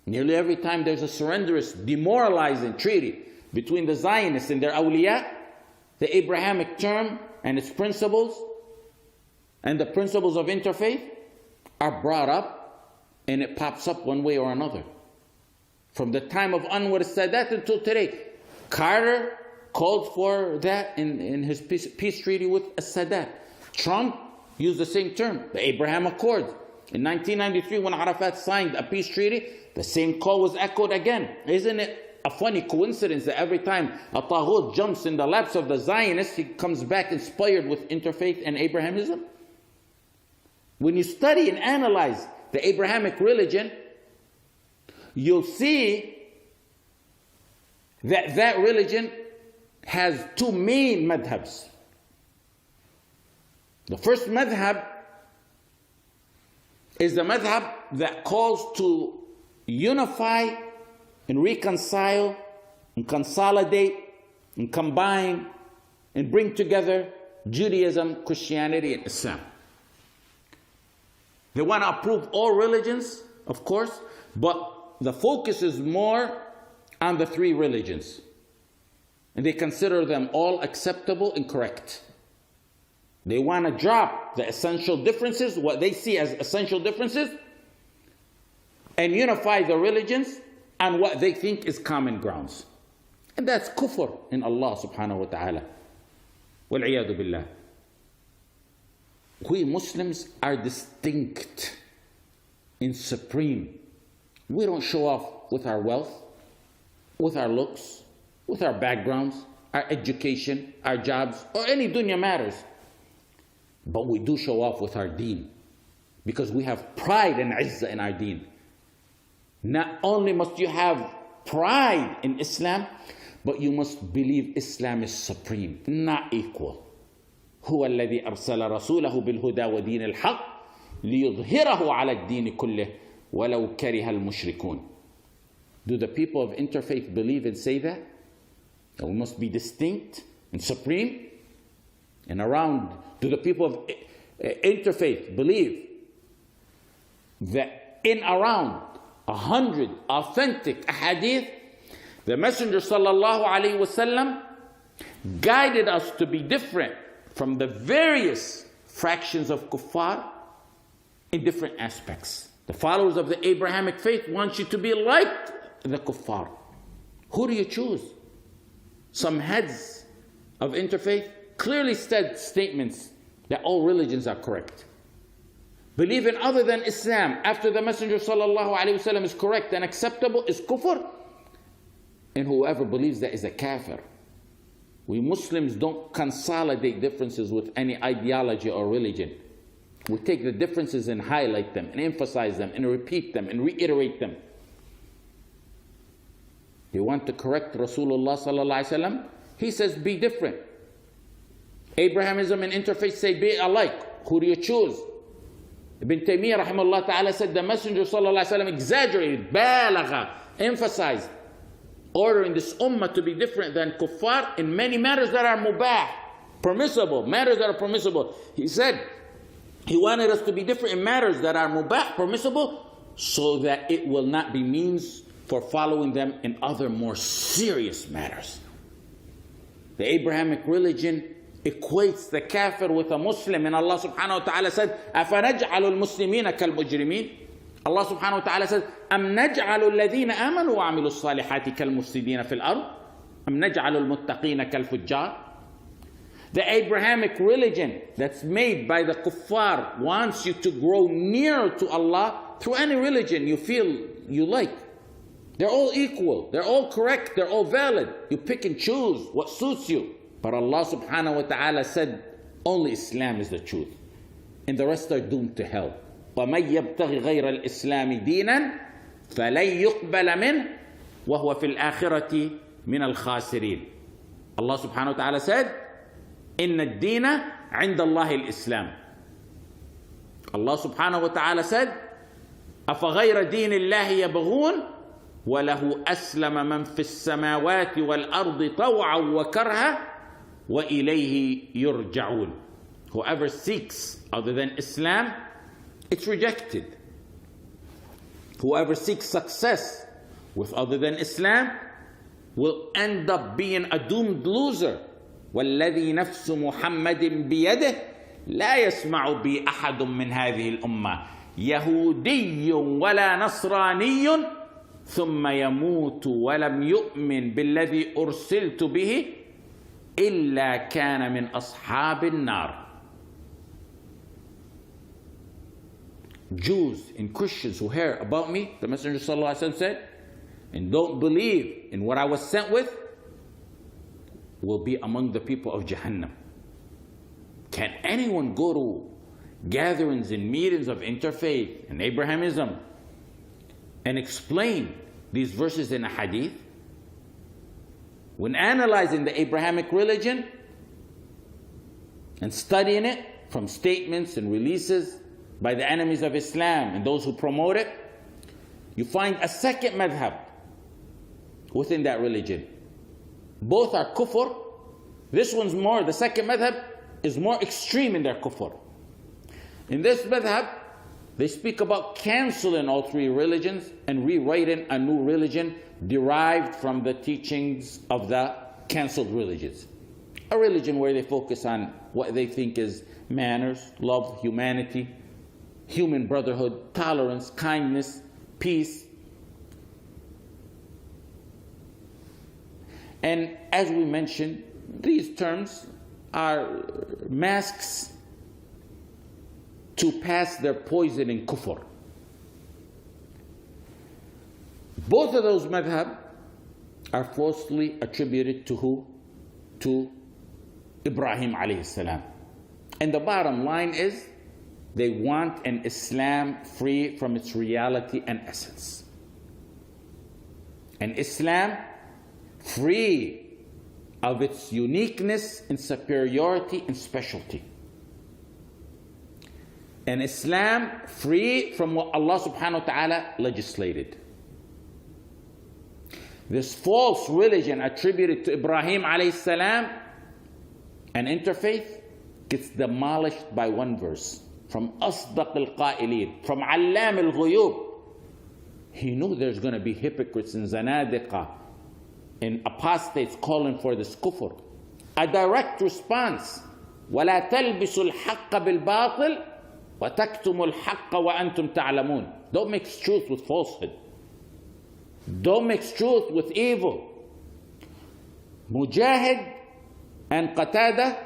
Nearly every time there's a surrenderist, demoralizing treaty between the Zionists and their awliya, the Abrahamic term and its principles and the principles of interfaith are brought up, and it pops up one way or another. From the time of Anwar al-Sadat until today, Carter called for that in his peace treaty with al-Sadat. Trump used the same term, the Abraham Accord. In 1993, when Arafat signed a peace treaty, the same call was echoed again. Isn't it a funny coincidence that every time a taghut jumps in the laps of the Zionists, he comes back inspired with interfaith and Abrahamism? When you study and analyze the Abrahamic religion, you'll see that that religion has two main madhabs. The first madhab is the madhab that calls to unify and reconcile and consolidate and combine and bring together Judaism, Christianity, and Islam. They want to approve all religions, of course, but the focus is more on the three religions. And they consider them all acceptable and correct. They want to drop the essential differences, what they see as essential differences, and unify the religions on what they think is common grounds. And that's kufr in Allah subhanahu wa ta'ala. Wal-'iyadu billah. We Muslims are distinct and supreme. We don't show off with our wealth, with our looks, with our backgrounds, our education, our jobs, or any dunya matters. But we do show off with our deen, because we have pride and izzah in our deen. Not only must you have pride in Islam, but you must believe Islam is supreme, not equal. هو الذي أرسل رسوله بالهدى ودين الحق ليظهره على الدين كله ولو كره المشركون. Do the people of interfaith believe and say that? That we must be distinct and supreme? And around, do the people of interfaith believe that in around 100 authentic ahadith, the Messenger sallallahu alaihi wasallam guided us to be different from the various fractions of kuffar in different aspects? The followers of the Abrahamic faith want you to be like the kuffar. Who do you choose? Some heads of interfaith clearly said statements that all religions are correct. Believing other than Islam after the Messenger sallallahu alaihi wasallam is correct and acceptable is kufr. And whoever believes that is a kafir. We Muslims don't consolidate differences with any ideology or religion. We take the differences and highlight them and emphasize them and repeat them and reiterate them. You want to correct Rasulullah sallallahu alaihi wasallam? He says be different. Abrahamism and interfaith say be alike. Who do you choose? Ibn Taymiyyah rahimahullah ta'ala said the Messenger sallallahu alaihi wasallam exaggerated, balagha, emphasized, ordering this ummah to be different than kuffar in many matters that are mubah, permissible, matters that are permissible. He said he wanted us to be different in matters that are mubah, permissible, so that it will not be means for following them in other more serious matters. The Abrahamic religion equates the kafir with a Muslim, and Allah subhanahu wa ta'ala said, أَفَنَجْعَلُ الْمُسْلِمِينَ كَالْمُجْرِمِينَ. Allah subhanahu wa ta'ala said, أَمْ نَجْعَلُ الَّذِينَ آمَنُوا وَعَمِلُوا الصَّالِحَاتِ كَالْمُفْسِدِينَ فِي الْأَرْضِ أَمْ نَجْعَلُ الْمُتَّقِينَ كَالْفُجَّارِ. The Abrahamic religion that's made by the kuffar wants you to grow nearer to Allah through any religion you feel you like. They're all equal, they're all correct, they're all valid. You pick and choose what suits you. But Allah subhanahu wa ta'ala said only Islam is the truth, and the rest are doomed to hell. وَمَنْ يَبْتَغِ غَيْرَ الْإِسْلَامِ دِينًا فَلَنْ يُقْبَلَ مِنْهُ وَهُوَ فِي الْآخِرَةِ مِنَ الْخَاسِرِينَ. Allah subhanahu wa ta'ala said, إِنَّ الدِّينَ عِنْدَ اللَّهِ الْإِسْلَامِ. Allah subhanahu wa ta'ala said, أَفَغَيْرَ دِينِ اللَّهِ يَبْغُونَ وَلَهُ أَسْلَمَ مَنْ فِي السَّمَاوَاتِ وَالْأَرْضِ طَوْعًا وَكَرْهًا وَإِلَيْهِ يُرْجَعُونَ. Whoever seeks other than Islam, it's rejected. Whoever seeks success with other than Islam will end up being a doomed loser. وَالَّذِي نَفْسُ مُحَمَّدٍ بِيَدِهِ لَا يَسْمَعُ بِي أَحَدٌ مِّنْ هَذِهِ الْأُمَّةِ يَهُودِيٌّ وَلَا نَصْرَانِيٌّ ثُمَّ يَمُوتُ وَلَمْ يُؤْمِنْ بِالَّذِي أُرْسِلْتُ بِهِ إِلَّا كَانَ مِنْ أَصْحَابِ النَّارِ. Jews and Christians who hear about me, the Messenger sallallahu alaihi wasallam said, and don't believe in what I was sent with, will be among the people of Jahannam. Can anyone go to gatherings and meetings of interfaith and Abrahamism and explain these verses in a hadith? When analyzing the Abrahamic religion and studying it from statements and releases by the enemies of Islam and those who promote it, you find a second madhab within that religion. Both are kufr. This one's more, the second madhab is more extreme in their kufr. In this madhab, they speak about canceling all three religions and rewriting a new religion derived from the teachings of the cancelled religions. A religion where they focus on what they think is manners, love, humanity, human brotherhood, tolerance, kindness, peace. And as we mentioned, these terms are masks to pass their poison in kufr. Both of those madhab are falsely attributed to who? To Ibrahim alayhi salam. And the bottom line is, they want an Islam free from its reality and essence. An Islam free of its uniqueness and superiority and specialty. An Islam free from what Allah subhanahu wa ta'ala legislated. This false religion attributed to Ibrahim alayhi salam, an interfaith, gets demolished by one verse from Asdaq al-Qa'ilin, from Allam al-Ghuyub. He knew there's going to be hypocrites and zanadiqa and apostates calling for this kufr. A direct response: وَلَا تَلْبِسُوا الْحَقَّ بِالْبَاطِلِ وَتَكْتُمُوا الْحَقَّ وَأَنْتُمْ تَعْلَمُونَ. Don't mix truth with falsehood. Don't mix truth with evil. Mujahid and Qatada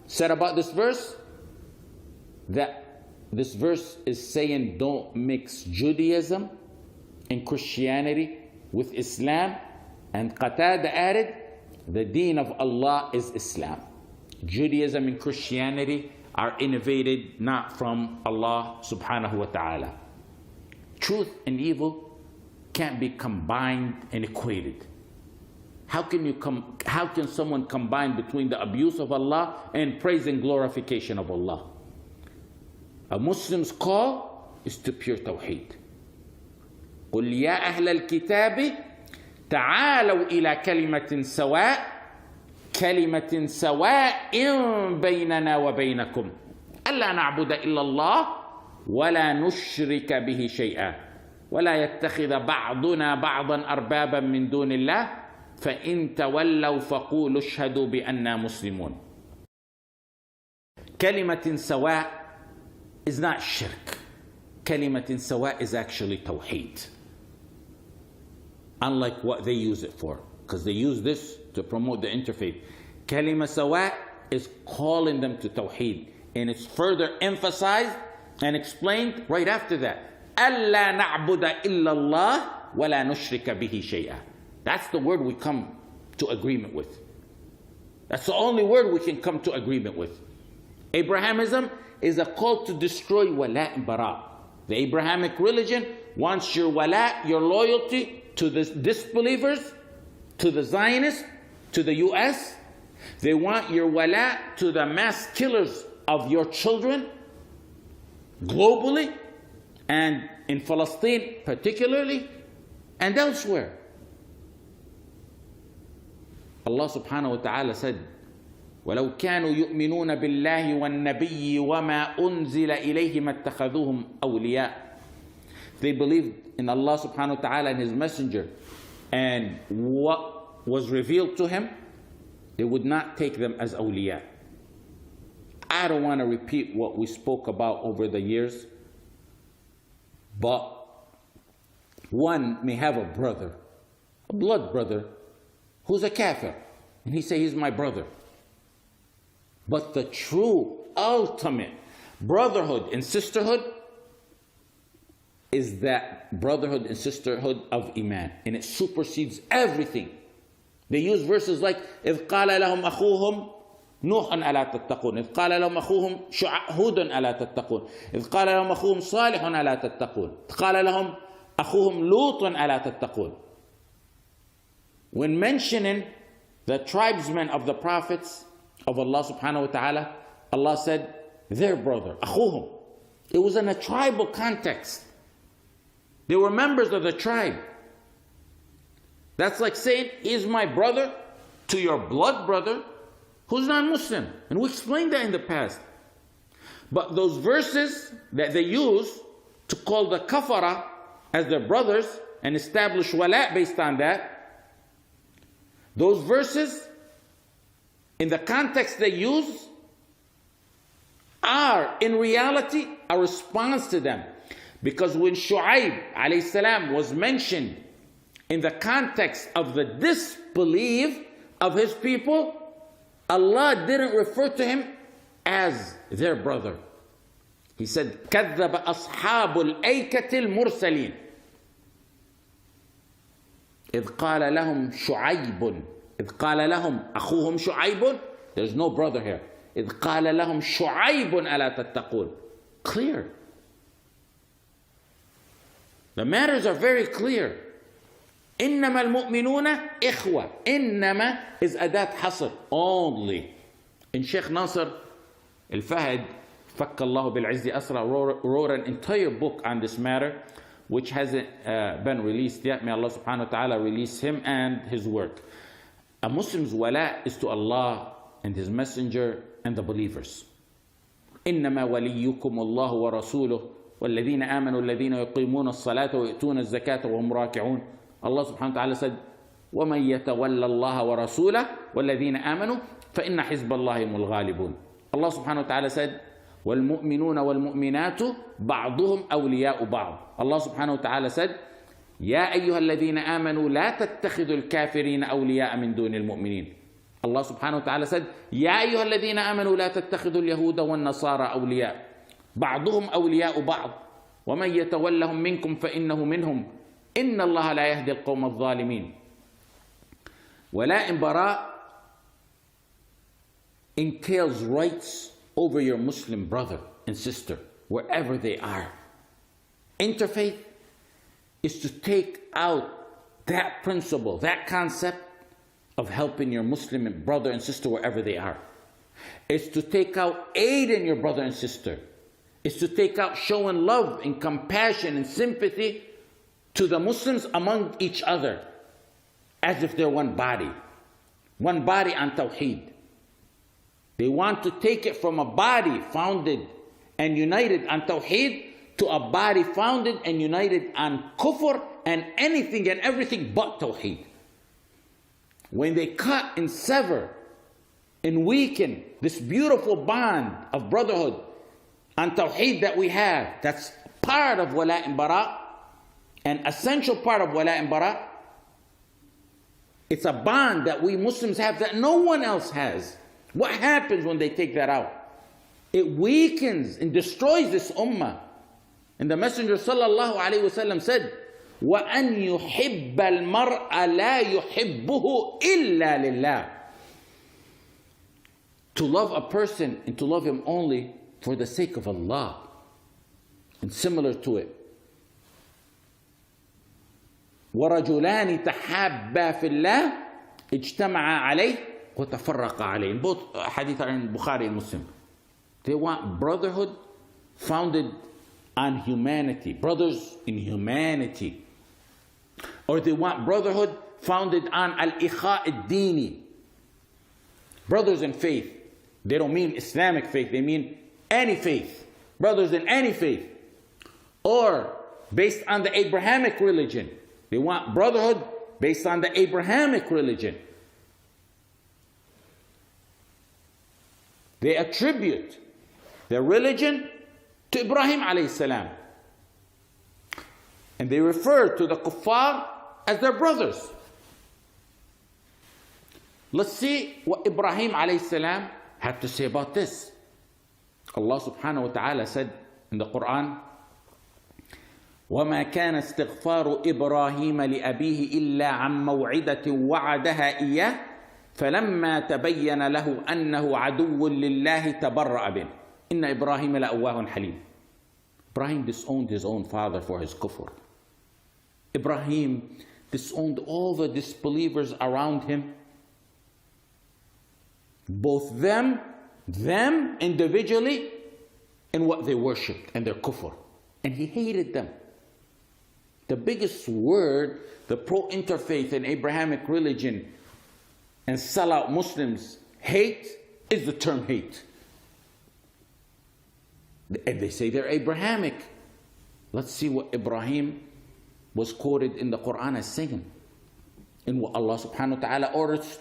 said about this verse that this verse is saying don't mix Judaism and Christianity with Islam. And Qatada added, the deen of Allah is Islam. Judaism and Christianity are innovated not from Allah subhanahu wa ta'ala. Truth and evil can't be combined and equated. How can someone combine between the abuse of Allah and praise and glorification of Allah? A Muslim's call is to pure tawheed. قُلْ يَا أَهْلَ الْكِتَابِ تعالوا إلى كلمة سواء بيننا وبينكم ألا نعبد إلا الله ولا نشرك به شيئا ولا يتخذ بعضنا بعضا أربابا من دون الله فإن تولوا فقولوا اشهدوا بأننا مسلمون. كلمة سواء is not shirk. كلمة سواء is actually tawheed. Unlike what they use it for, because they use this to promote the interfaith. Kalima sawa is calling them to tawheed, and it's further emphasized and explained right after that. Alla na'buda illa Allah wa la nushrika bihi shay'a. That's the word we come to agreement with. That's the only word we can come to agreement with. Abrahamism is a call to destroy wala and bara. The Abrahamic religion wants your wala, your loyalty, to the disbelievers, to the Zionists, to the US. They want your wala to the mass killers of your children globally, and in Palestine particularly, and elsewhere. Allah subhanahu wa ta'ala said, وَلَوْ كَانُوا يُؤْمِنُونَ بِاللَّهِ وَالنَّبِيِّ وَمَا أُنزِلَ إِلَيْهِمَ اتَّخَذُوهُمْ أَوْلِيَاءَ. They believed in Allah subhanahu wa ta'ala and His Messenger and what was revealed to him, they would not take them as awliya. I don't want to repeat what we spoke about over the years, but one may have a brother, a blood brother, who's a kafir, and he say he's my brother. But the true, ultimate brotherhood and sisterhood is that brotherhood and sisterhood of Iman, and it supersedes everything. They use verses like إِذْ قَالَ لَهُمْ أَخُوهُمْ نُوحٌ أَلَا تَتَّقُونَ إِذْ قَالَ لَهُمْ أَخُوهُمْ هُودٌ أَلَا تَتَّقُونَ إِذْ قَالَ لَهُمْ أَخُوهُمْ صَالِحٌ أَلَا تَتَّقُونَ إِذْ قَالَ لَهُمْ أَخُوهُمْ لُوطٌ أَلَا تَتَّقُونَ. When mentioning the tribesmen of the prophets of Allah subhanahu wa ta'ala, Allah said their brother, أخوهم. It was in a tribal context. They were members of the tribe. That's like saying, he's my brother to your blood brother who's non-Muslim. And we explained that in the past. But those verses that they use to call the kafara as their brothers and establish wala based on that, those verses in the context they use, are in reality a response to them. Because when Shu'aib alayhi salam was mentioned in the context of the disbelief of his people, Allah didn't refer to him as their brother. He said, كَذَّبَ أَصْحَابُ الْأَيْكَةِ الْمُرْسَلِينَ إِذْ قَالَ لَهُمْ شُعَيْبٌ إِذْ قَالَ لَهُمْ أَخُوهُم شُعَيْبٌ. There's no brother here. إِذْ قَالَ لَهُمْ شُعَيْبٌ أَلَا تَتَّقُونَ. Clear. The matters are very clear. إِنَّمَا الْمُؤْمِنُونَ إِخْوَةٌ. إِنَّمَا is adat hasr, only. And Sheikh Nasr al-Fahd, فَكَّ اللَّهُ بِالْعِزِّ أَسْرَى, wrote an entire book on this matter, which hasn't been released yet. May Allah subhanahu wa ta'ala release him and his work. A Muslim's wala is to Allah and his messenger and the believers. إِنَّمَا وَلِيُّكُمُ اللَّهُ وَرَسُولُهُ وَالَّذِينَ آمَنُوا الَّذِينَ يُقِيمُونَ الصَّلَاةَ وَيُؤْتُونَ الزَّكَاةَ وَهُمْ رَاكِعُونَ. Allah subhanahu wa ta'ala said, وَمَنْ يَتَوَلَّ اللَّهَ وَرَسُولَهُ وَالَّذِينَ آمَنُوا فَإِنَّ حِزْبَ اللَّهِ هُمُ الْغَالِبُونَ. Allah subhanahu wa ta'ala said, وَالْمُؤْمِنُونَ وَالْمُؤْمِنَاتُ بَعْضُهُمْ أَوْلِيَاءُ بَعْضٍ. Allah subhanahu wa ta'ala said, يَا أَيُّهَا الَّذِينَ آمَنُوا لَا تَتَّخِذُوا الْكَافِرِينَ أَوْلِيَاءَ مِنْ دُونِ الْمُؤْمِنِينَ. Allah subhanahu wa ta'ala said, يَا أَيُّهَا الَّذِينَ آمَنُوا لَا تَتَّخِذُوا الْيَهُودَ وَالنَّصَارَى أَوْلِيَاءَ بَعْضُهُمْ أَوْلِيَاءُ بَعْضٍ وَمَنْ يَتَوَلَّهُمْ مِنْكُمْ فَإِنَّهُ مِنْهُمْ إِنَّ اللَّهَ لَا يَهْدِي الْقَوْمَ الظَّالِمِينَ. وَلَا إِنْ بَرَاء entails rights over your Muslim brother and sister, wherever they are. Interfaith is to take out that principle, that concept of helping your Muslim brother and sister wherever they are. It's to take out aiding your brother and sister. It's to take out showing love and compassion and sympathy to the Muslims among each other, as if they're one body on Tawheed. They want to take it from a body founded and united on Tawheed to a body founded and united on kufr and anything and everything but Tawheed. When they cut and sever and weaken this beautiful bond of brotherhood on Tawheed that we have, that's part of wala and bara, an essential part of wala and bara. It's a bond that we Muslims have that no one else has. What happens when they take that out? It weakens and destroys this ummah. And the Messenger sallallahu alayhi wa sallam said, وَأَنْ يُحِبَّ الْمَرْءَ لَا يُحِبُّهُ إِلَّا لِلَّهِ. To love a person and to love him only for the sake of Allah. And similar to it, وَرَجُلَانِ تَحَابَّا فِي اللَّهِ اجْتَمَعَا عَلَيْهِ وَتَفَرَّقَا عَلَيْهِ. Both hadith are in Bukhari and Muslim. They want brotherhood founded on humanity, brothers in humanity. Or they want brotherhood founded on al-ikha ad-dini, brothers in faith. They don't mean Islamic faith, they mean any faith, brothers in any faith. Or based on the Abrahamic religion. They want brotherhood based on the Abrahamic religion. They attribute their religion to Ibrahim alayhi salam. And they refer to the kuffar as their brothers. Let's see what Ibrahim alayhi salam had to say about this. Allah subhanahu wa ta'ala said in the Quran, وَمَا كَانَ اسْتِغْفَارُ إِبْرَاهِيمَ لِأَبِيهِ إِلَّا عَنْ مَوْعِدَةٍ وَعَدَهَا إِيَّاهُ فَلَمَّا تَبَيَّنَ لَهُ أَنَّهُ عَدُوٌّ لِلَّهِ تَبَرَّأَ مِنْهُ إِنَّ إِبْرَاهِيمَ لَأَوَّاهٌ حَلِيمٌ. Ibrahim disowned his own father for his kufr. Ibrahim disowned all the disbelievers around him, both them individually, and what they worshipped and their kufr. And he hated them. The biggest word the pro-interfaith and Abrahamic religion and sell-out Muslims hate is the term hate. And they say they're Abrahamic. Let's see what Ibrahim was quoted in the Quran as saying, and what Allah subhanahu wa ta'ala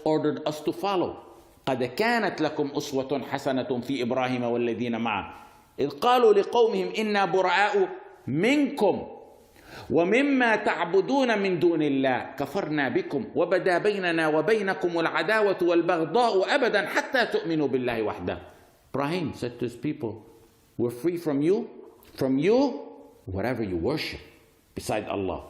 ordered us to follow. قد كانت لكم أسوة حسنة في إبراهيم والذين معه إذ قالوا لقومهم إنا براء منكم ومما تعبدون من دون الله كفرنا بكم وبدا بيننا وبينكم العداوة والبغضاء أبدا حتى تؤمنوا بالله وحده. Ibrahim said to his people, we're free from you, whatever you worship beside Allah.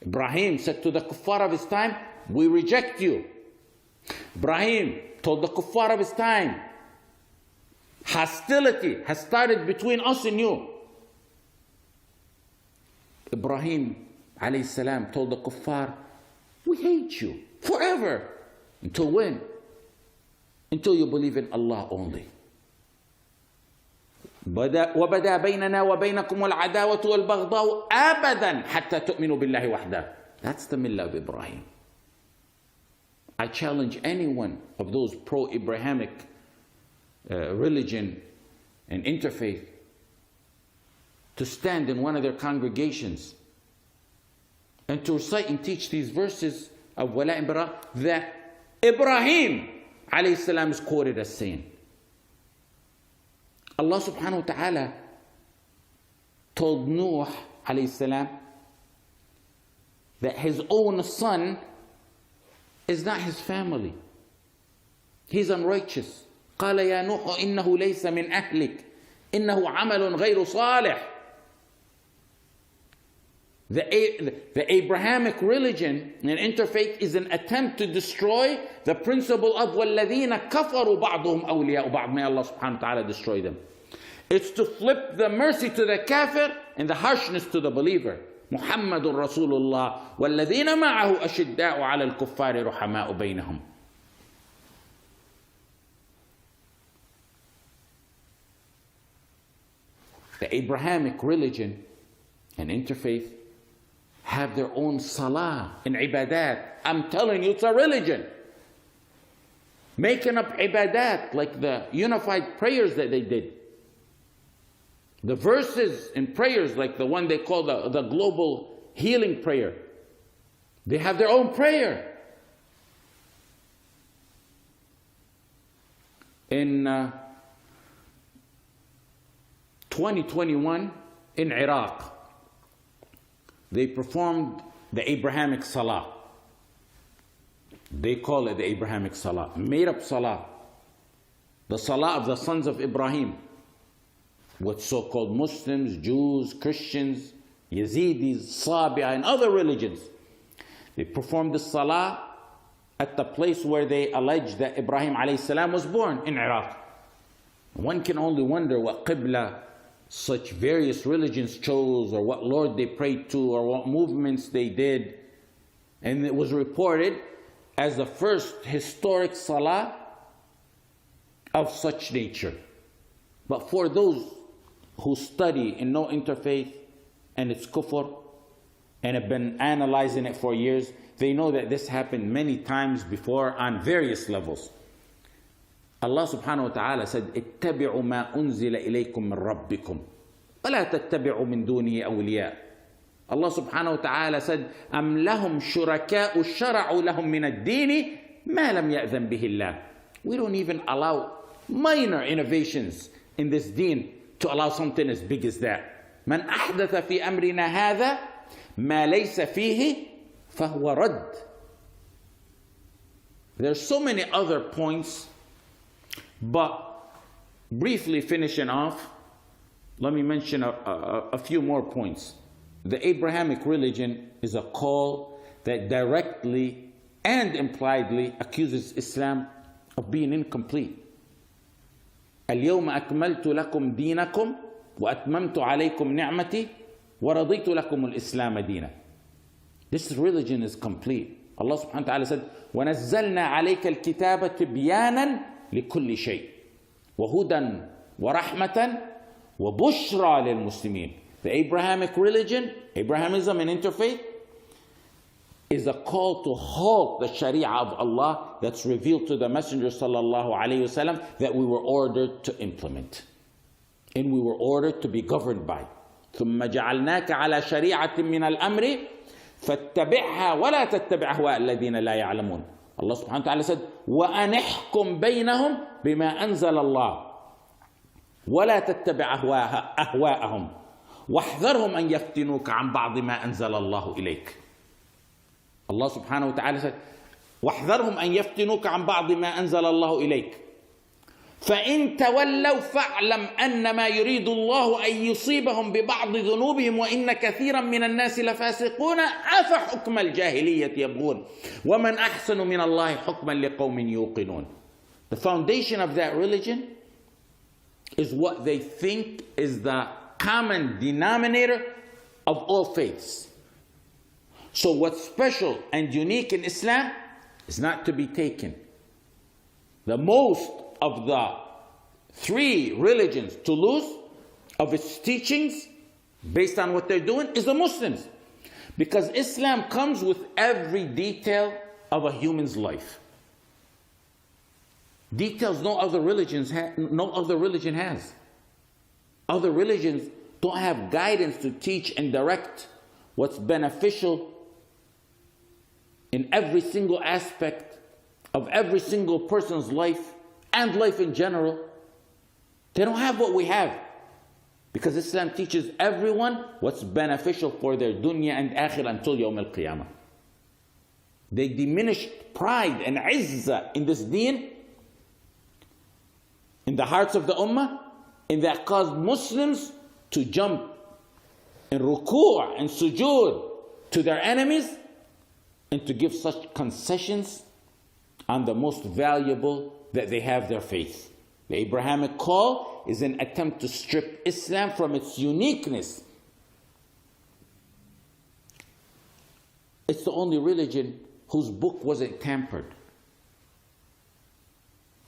Ibrahim said to the kuffar of his time, we reject you. Ibrahim told the kuffar of his time, hostility has started between us and you. Ibrahim alayhi salam told the kuffar, we hate you forever. Until when? Until you believe in Allah only. وَبَدَا بَيْنَنَا وَبَيْنَكُمُ الْعَدَاوَةُ وَالْبَغْضَاءُ أَبَدًا حَتَّى تُؤْمِنُوا بِاللَّهِ وَحْدَهُ. That's the millah of Ibrahim. I challenge anyone of those pro-Abrahamic religion and interfaith to stand in one of their congregations and to recite and teach these verses of Wala and Bara that Ibrahim alayhi salam is quoted as saying. Allah subhanahu wa ta'ala told Nuh alayhi salam that his own son is not his family. He's unrighteous. قال يا نوح إنه ليس من أهلك إنه عمل غير صالح. The Abrahamic religion and interfaith is an attempt to destroy the principle of وَالَّذِينَ كَفَرُوا بَعْضُهُمْ أَوْلِيَاءُ بَعْضٍ. May Allah subhanahu wa ta'ala destroy them. It's to flip the mercy to the kafir and the harshness to the believer. محمد رسول الله والذين معه أشداء على الكفار رحماء بينهم. The Abrahamic religion and interfaith have their own salah and ibadat. I'm telling you, it's a religion. Making up ibadat like the unified prayers that they did. The verses and prayers like the one they call the global healing prayer. They have their own prayer. In 2021 in Iraq, they performed the Abrahamic Salah. They call it the Abrahamic Salah, made up Salah. The Salah of the sons of Ibrahim, with so-called Muslims, Jews, Christians, Yazidis, Sabi'a, and other religions. They performed the Salah at the place where they allege that Ibrahim alayhi salam was born, in Iraq. One can only wonder what Qibla such various religions chose, or what Lord they prayed to, or what movements they did. And it was reported as the first historic Salah of such nature. But for those who study and know interfaith and its kufr and have been analyzing it for years, they know that this happened many times before on various levels. Allah subhanahu wa ta'ala said, اتبعوا ما أنزل إليكم من ربكم ولا تتبعوا من دونه أولياء. Allah subhanahu wa ta'ala said, أم لهم شركاء شرعوا لهم من الدين ما لم يأذن به الله. We don't even allow minor innovations in this deen to allow something as big as that. من أحدث في أمرنا هذا ما ليس فيه فهو رد. There's so many other points, but briefly finishing off, let me mention a few more points. The Abrahamic religion is a call that directly and impliedly accuses Islam of being incomplete. اليوم أكملت لكم دينكم وأتممت عليكم نعمتي ورضيت لكم الإسلام دينا. This religion is complete. Allah subhanahu wa ta'ala said, وَنَزَّلْنَا عَلَيْكَ الْكِتَابَ تِبْيَانًا لِكُلِّ شَيْءٍ وَهُدًى وَرَحْمَةً وَبُشْرَى لِلْمُسْلِمِينَ. The Abrahamic religion, Abrahamism and interfaith, is a call to halt the Sharia of Allah that's revealed to the Messenger sallallahu alayhi wasallam that we were ordered to implement. And we were ordered to be governed by. ثُمَّ جَعَلْنَاكَ عَلَى شَرِيعَةٍ مِّنَ الْأَمْرِ فَاتَّبِعْهَا وَلَا تَتَّبِعْ أَهْوَاءَ الَّذِينَ لَا يَعْلَمُونَ. Allah subhanahu wa ta'ala said, وَأَنِحْكُمْ بَيْنَهُمْ بِمَا أَنزَلَ اللَّهُ وَلَا تَتَّبِعْ أَهْوَاءَهُمْ وَاحْذَرْهُمْ أَنْ يَفْتِنُوكَ عَنْ بَعْضِ مَا أَنزَلَ اللَّهُ إِلَيْكَ. Allah subhanahu wa ta'ala said, وَاحْذَرْهُمْ أَنْ يَفْتِنُوكَ عَنْ بَعْضِ مَا أَنزَلَ اللَّهُ إِلَيْكَ فَإِنْ تَوَلَّوْا فَاعْلَمْ أَنَّمَا يُرِيدُ اللَّهُ أَنْ يُصِيبَهُمْ ببعض ذنوبهم وإن كثيرا من الناس لفاسقون أفحكم الجاهلية يبغون ومن أحسن من الله حكما لقوم يوقنون. The foundation of that religion is what they think is the common denominator of all faiths. So what's special and unique in Islam is not to be taken. The most of the three religions to lose of its teachings based on what they're doing is the Muslims, because Islam comes with every detail of a human's life. Details no other religion has. Other religions don't have guidance to teach and direct what's beneficial in every single aspect of every single person's life and life in general. They don't have what we have, because Islam teaches everyone what's beneficial for their dunya and akhirah until Yawm al-Qiyamah. They diminished pride and izzah in this deen in the hearts of the ummah, and that caused Muslims to jump in ruku' and sujood to their enemies and to give such concessions on the most valuable that they have, their faith. The Abrahamic call is an attempt to strip Islam from its uniqueness. It's the only religion whose book wasn't tampered.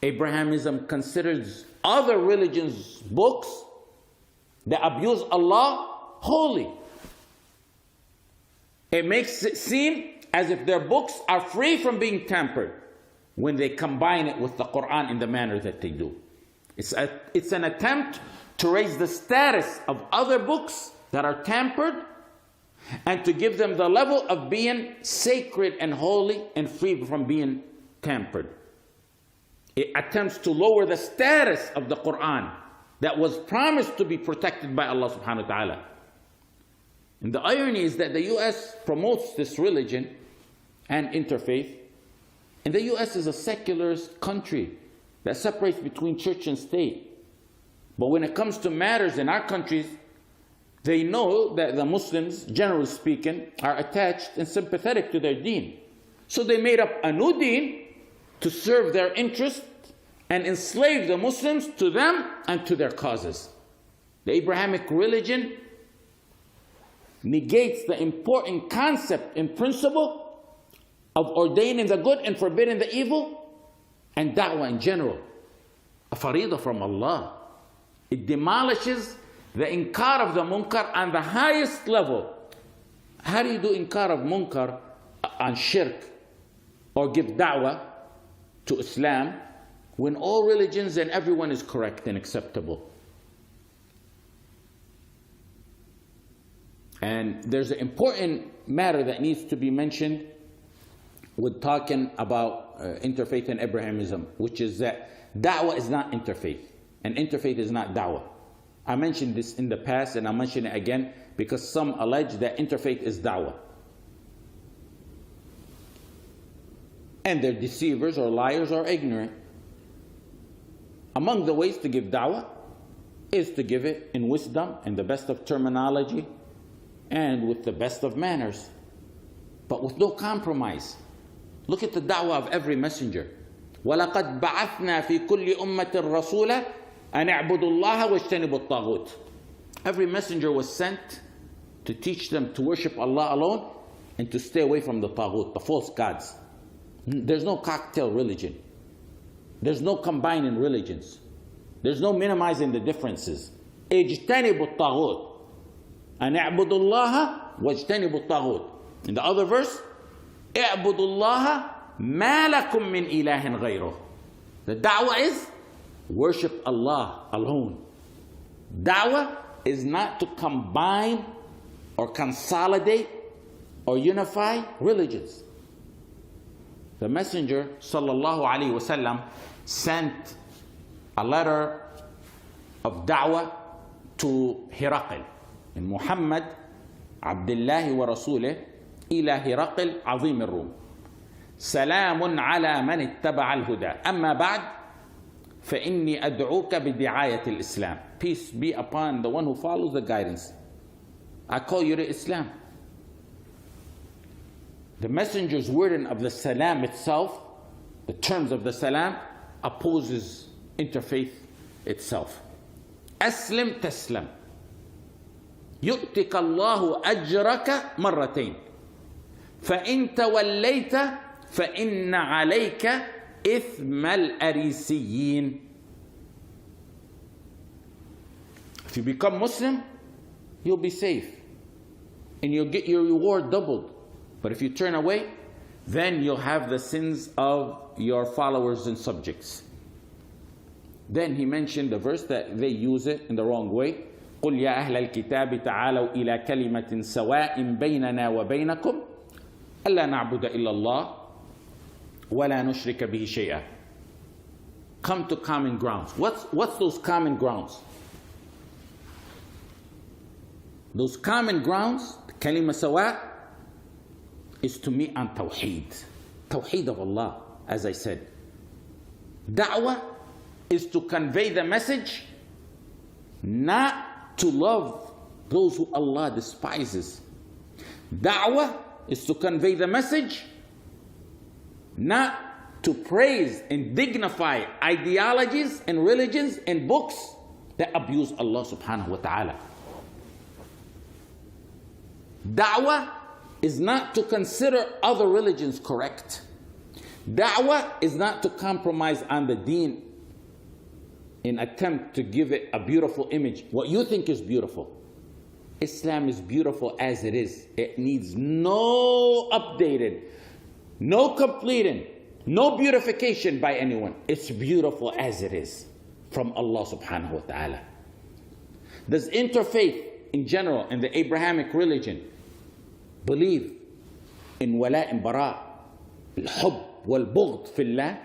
Abrahamism considers other religions' books that abuse Allah holy. It makes it seem as if their books are free from being tampered when they combine it with the Quran in the manner that they do. It's an attempt to raise the status of other books that are tampered and to give them the level of being sacred and holy and free from being tampered. It attempts to lower the status of the Quran that was promised to be protected by Allah subhanahu wa ta'ala. And the irony is that the US promotes this religion and interfaith, and the US is a secularist country that separates between church and state. But when it comes to matters in our countries, they know that the Muslims, generally speaking, are attached and sympathetic to their deen. So they made up a new deen to serve their interest and enslave the Muslims to them and to their causes. The Abrahamic religion negates the important concept and principle of ordaining the good and forbidding the evil and da'wah in general, a faridah from Allah. It demolishes the inkar of the munkar on the highest level. How do you do inkar of munkar on shirk or give da'wah to Islam when all religions and everyone is correct and acceptable? And there's an important matter that needs to be mentioned with talking about interfaith and Abrahamism, which is that da'wah is not interfaith, and interfaith is not da'wah. I mentioned this in the past, and I'll mention it again because some allege that interfaith is da'wah. And they're deceivers or liars or ignorant. Among the ways to give da'wah is to give it in wisdom and the best of terminology and with the best of manners, but with no compromise. Look at the da'wah of every messenger. وَلَقَدْ بَعَثْنَا فِي كُلِّ أُمَّةٍ رَسُولًا أَنِ اعْبُدُوا اللَّهَ وَاجْتَنِبُوا الطَّاغُوتِ. Every messenger was sent to teach them to worship Allah alone and to stay away from the taghut, the false gods. There's no cocktail religion. There's no combining religions. There's no minimizing the differences. اجتنبوا الطاغوت أن اعبدوا الله واجتنبوا الطاغوت. In the other verse, اعبدوا الله ما لكم من إله غيره. The da'wah is worship Allah alone. Da'wah is not to combine or consolidate or unify religions. The Messenger sallallahu alaihi wasallam sent a letter of da'wah to Hiraqil. And Muhammad Abdullahi wa Rasulih ila Hiraqil azim al-Rum. سلام على من اتبع الهدى أما بعد فإني أدعوك بدعاية الإسلام. Peace be upon the one who follows the guidance. I call you to Islam. The messenger's wording of the salam itself, the terms of the salam, opposes interfaith itself. أسلم تسلم يؤتك الله أجرك مرتين فإن توليت فإن عليك إثم الأريسيين. If you become Muslim, you'll be safe and you'll get your reward doubled. But if you turn away, then you'll have the sins of your followers and subjects. Then he mentioned the verse that they use it in the wrong way. قُلْ يَا أَهْلَ الْكِتَابِ تَعَالَوْا إِلَى كَلِمَةٍ سَوَاءٍ بَيْنَنَا وَبَيْنَكُمْ أَلَّا نَعْبُدَ إِلَّا اللَّهَ وَلَا نُشْرِكَ بِهِ شَيْئًا. Come to common grounds. What's those common grounds? Those common grounds, kalima sawa, is to meet on tawheed. Tawheed of Allah, as I said. Da'wah is to convey the message, not to love those who Allah despises. Da'wah is to convey the message, not to praise and dignify ideologies and religions and books that abuse Allah subhanahu wa ta'ala. Da'wah is not to consider other religions correct. Da'wah is not to compromise on the deen in attempt to give it a beautiful image, what you think is beautiful. Islam is beautiful as it is. It needs no updated, no completing, no beautification by anyone. It's beautiful as it is from Allah subhanahu wa ta'ala. Does interfaith in general in the Abrahamic religion believe in wala and bara, al-hub wal-bughd fillah?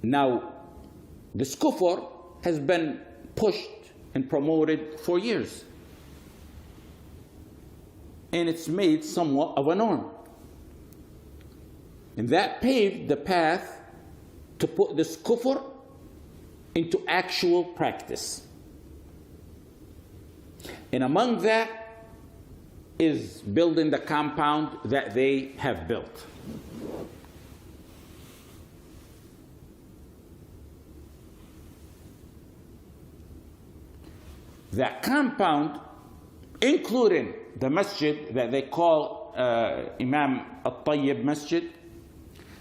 Now, this kufr has been pushed and promoted for years. And it's made somewhat of a norm. And that paved the path to put this kufr into actual practice. And among that is building the compound that they have built. That compound, including the masjid that they call Imam Al-Tayyib Masjid,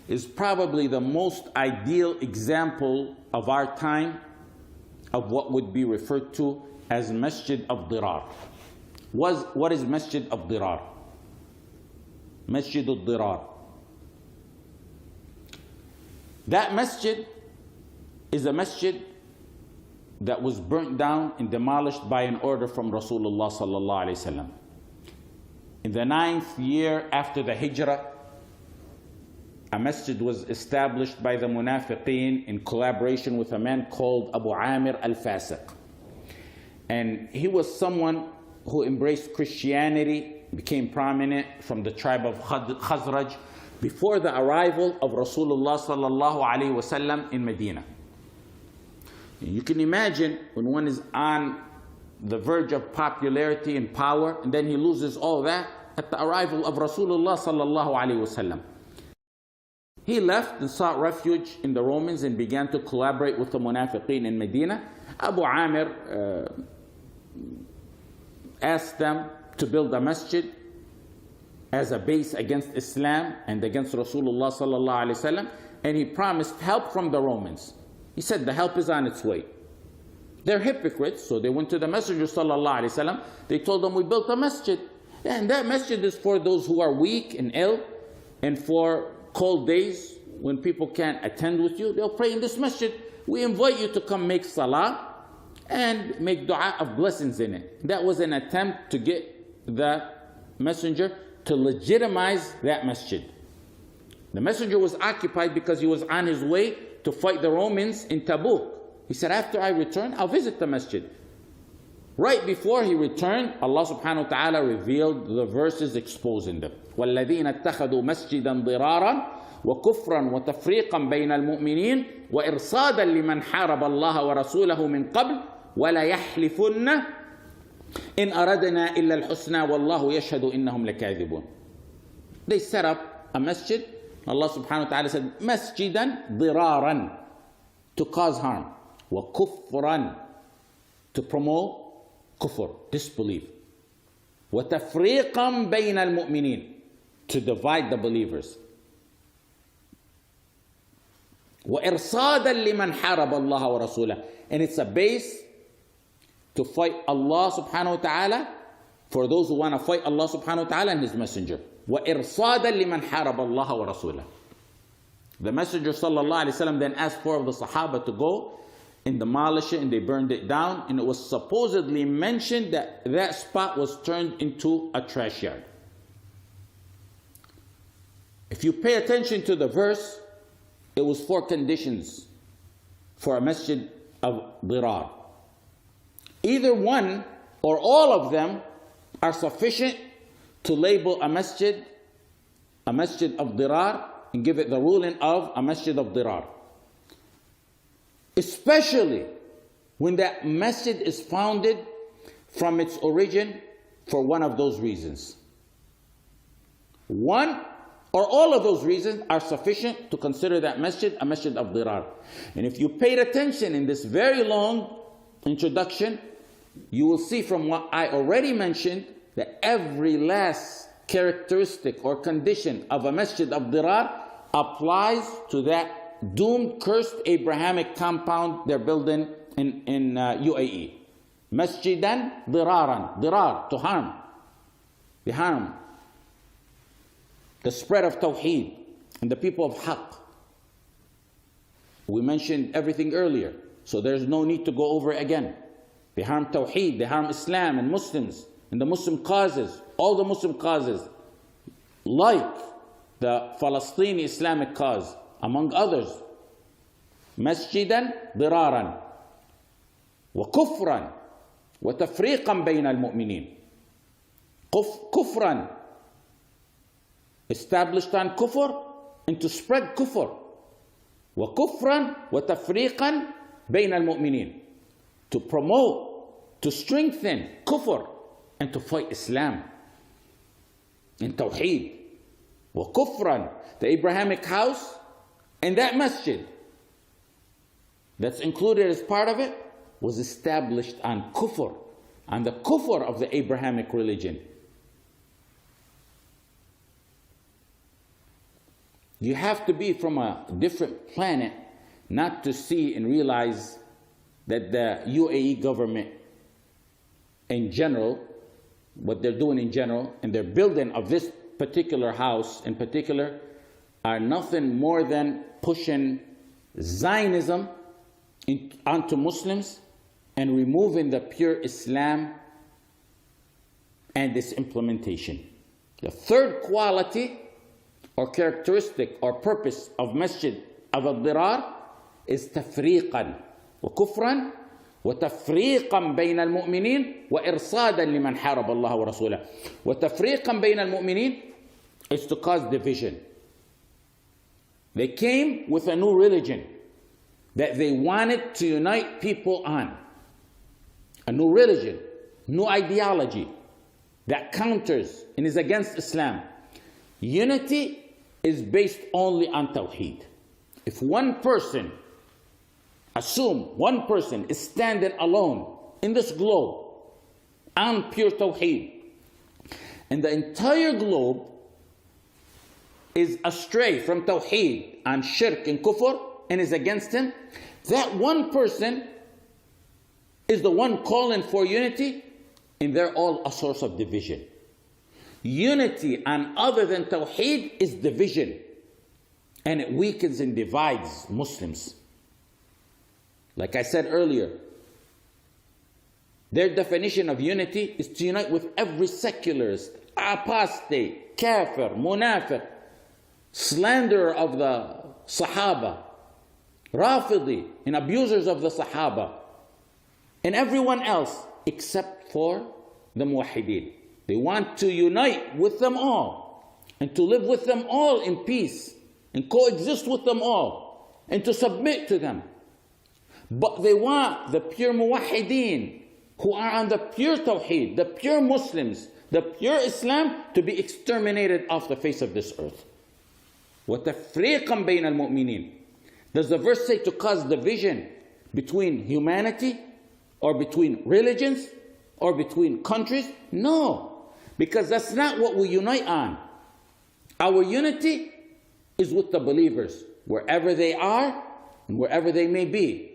is probably the most ideal example of our time of what would be referred to as Masjid of Dirar. What is Masjid of Dirar? Masjid of Dirar. That masjid is a masjid that was burnt down and demolished by an order from Rasulullah sallallahu alaihi wasallam. In the 9th year after the Hijrah, a masjid was established by the Munafiqeen in collaboration with a man called Abu Amir al-Fasiq. And he was someone who embraced Christianity, became prominent from the tribe of Khazraj before the arrival of Rasulullah sallallahu alaihi wasallam in Medina. You can imagine when one is on the verge of popularity and power, and then he loses all that at the arrival of Rasulullah sallallahu alaihi wasallam. He left and sought refuge in the Romans and began to collaborate with the Munafiqeen in Medina. Abu Amir asked them to build a masjid as a base against Islam and against Rasulullah sallallahu alaihi wasallam, and he promised help from the Romans. He said the help is on its way. They're hypocrites, so they went to the Messenger sallallahu alaihi wasallam. They told him, we built a masjid, and that masjid is for those who are weak and ill, and for cold days when people can't attend with you, they'll pray in this masjid. We invite you to come make salah and make dua of blessings in it. That was an attempt to get the Messenger to legitimize that masjid. The messenger was occupied because he was on his way to fight the Romans in Tabuk. He said, after I return, I'll visit the masjid. Right before he returned, Allah subhanahu wa ta'ala revealed the verses exposing them. وَالَّذِينَ اتَّخَذُوا مَسْجِدًا ضِرَارًا وَكُفْرًا وَتَفْرِيقًا بَيْنَ الْمُؤْمِنِينَ وَإِرْصَادًا لِمَنْ حَارَبَ اللَّهَ وَرَسُولَهُ مِنْ قَبْلِ وَلَا يَحْلِفُنَّ إِنْ أَرَدْنَا إِلَّا الْحُسْنَى وَاللَّهُ يَشْهَدُ إِنَّهُمْ لَكَاذِبُونَ. They set up a masjid. Allah subhanahu wa ta'ala said, مَسْجِدًا ضِرَارًا, to cause harm. وَكُفْرًا, to promote kufr, disbelief. وَتَفْرِيقًا بَيْنَ الْمُؤْمِنِينَ, to divide the believers. وَإِرْصَادًا لِمَنْ حَارَبَ اللَّهَ وَرَسُولَهُ, and it's a base to fight Allah subhanahu wa ta'ala, for those who want to fight Allah subhanahu wa ta'ala and His Messenger. وَإِرْصَادًا لِمَنْ حَارَبَ اللَّهَ وَرَسُولَهُ. The Messenger sallallahu alayhi wa sallam then asked 4 of the Sahaba to go and demolish it, and they burned it down, and it was supposedly mentioned that that spot was turned into a trash yard. If you pay attention to the verse, it was 4 conditions for a masjid of dirar. Either one or all of them are sufficient to label a masjid of dirar and give it the ruling of a masjid of dirar. Especially when that masjid is founded from its origin for one of those reasons. One or all of those reasons are sufficient to consider that masjid a masjid of dirar. And if you paid attention in this very long introduction, you will see from what I already mentioned that every last characteristic or condition of a masjid of dirar applies to that doomed, cursed Abrahamic compound they're building in UAE. Masjidan diraran, dirar, to harm. The harm. The spread of Tawheed and the people of Haqq. We mentioned everything earlier, so there's no need to go over it again. They harm Tawheed, they harm Islam and Muslims and the Muslim causes, all the Muslim causes, like the Palestinian Islamic cause, among others. مسجدا ضرارا وكفرا وتفريقا بين المؤمنين. كفرا, established on kufr and to spread kufr. وكفرا وتفريقا بين المؤمنين, to promote, to strengthen kufr and to fight Islam and Tawheed. وكفرا, the Abrahamic house and that masjid that's included as part of it was established on kufr, on the kufr of the Abrahamic religion. You have to be from a different planet not to see and realize that the UAE government in general, what they're doing in general, and their building of this particular house in particular, are nothing more than pushing Zionism onto Muslims and removing the pure Islam and its implementation. The third quality or characteristic or purpose of Masjid of al-Dirar is tafriqan wa kufran wa tafriqan bayna al-mu'minin wa irsadan liman haraba Allah wa rasulahu. Wa tafriqan bayna al-mu'minin is to cause division. They came with a new religion that they wanted to unite people on. A new religion, new ideology that counters and is against Islam. Unity is based only on Tawheed. If one person, assume one person is standing alone in this globe on pure Tawheed, and the entire globe is astray from Tawheed and shirk and kufr and is against him, that one person is the one calling for unity, and they're all a source of division. Unity and other than Tawheed is division, and it weakens and divides Muslims. Like I said earlier, their definition of unity is to unite with every secularist, apostate, kafir, munafiq, slanderer of the Sahaba, Rafidi, and abusers of the Sahaba, and everyone else except for the muwahhideen. They want to unite with them all and to live with them all in peace and coexist with them all and to submit to them. But they want the pure muwahhideen who are on the pure tawheed, the pure Muslims, the pure Islam, to be exterminated off the face of this earth. وَتَفْرِيقًا بَيْنَ الْمُؤْمِنِينَ. Does the verse say to cause division between humanity or between religions or between countries? No, because that's not what we unite on. Our unity is with the believers, wherever they are and wherever they may be.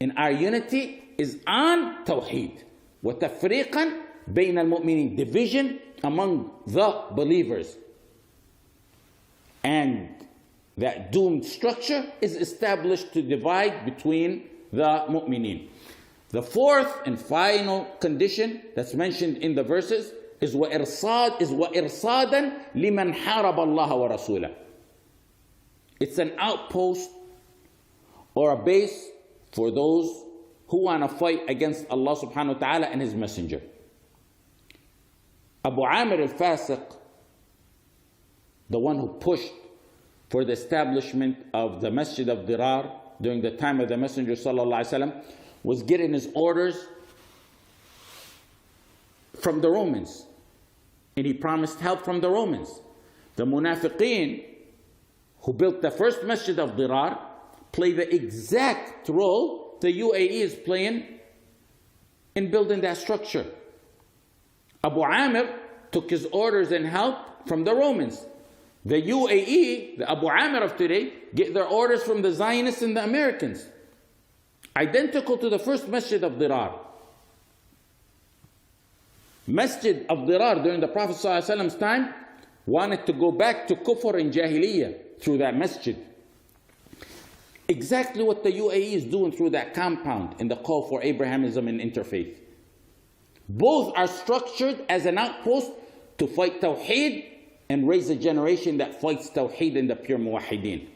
And our unity is on Tawheed. وَتَفْرِيقًا بَيْنَ الْمُؤْمِنِينَ. Division among the believers. And that doomed structure is established to divide between the mu'mineen. The fourth and final condition that's mentioned in the verses is وَإِرْصَادًا لِمَنْ حَارَبَ اللَّهَ وَرَسُولَهُ. It's an outpost or a base for those who want to fight against Allah subhanahu wa ta'ala and His Messenger. Abu Amir al-Fasiq, the one who pushed for the establishment of the Masjid of Dirar during the time of the Messenger sallallahu alaihi wasallam, was getting his orders from the Romans. And he promised help from the Romans. The Munafiqeen, who built the first Masjid of Dirar, play the exact role the UAE is playing in building that structure. Abu Amir took his orders and help from the Romans. The UAE, the Abu Amir of today, get their orders from the Zionists and the Americans. Identical to the first Masjid of Dirar. Masjid of Dirar during the Prophet ﷺ's time wanted to go back to kufr and jahiliyyah through that masjid. Exactly what the UAE is doing through that compound in the call for Abrahamism and interfaith. Both are structured as an outpost to fight Tawheed and raise a generation that fights Tawheed and the pure muwahhideen.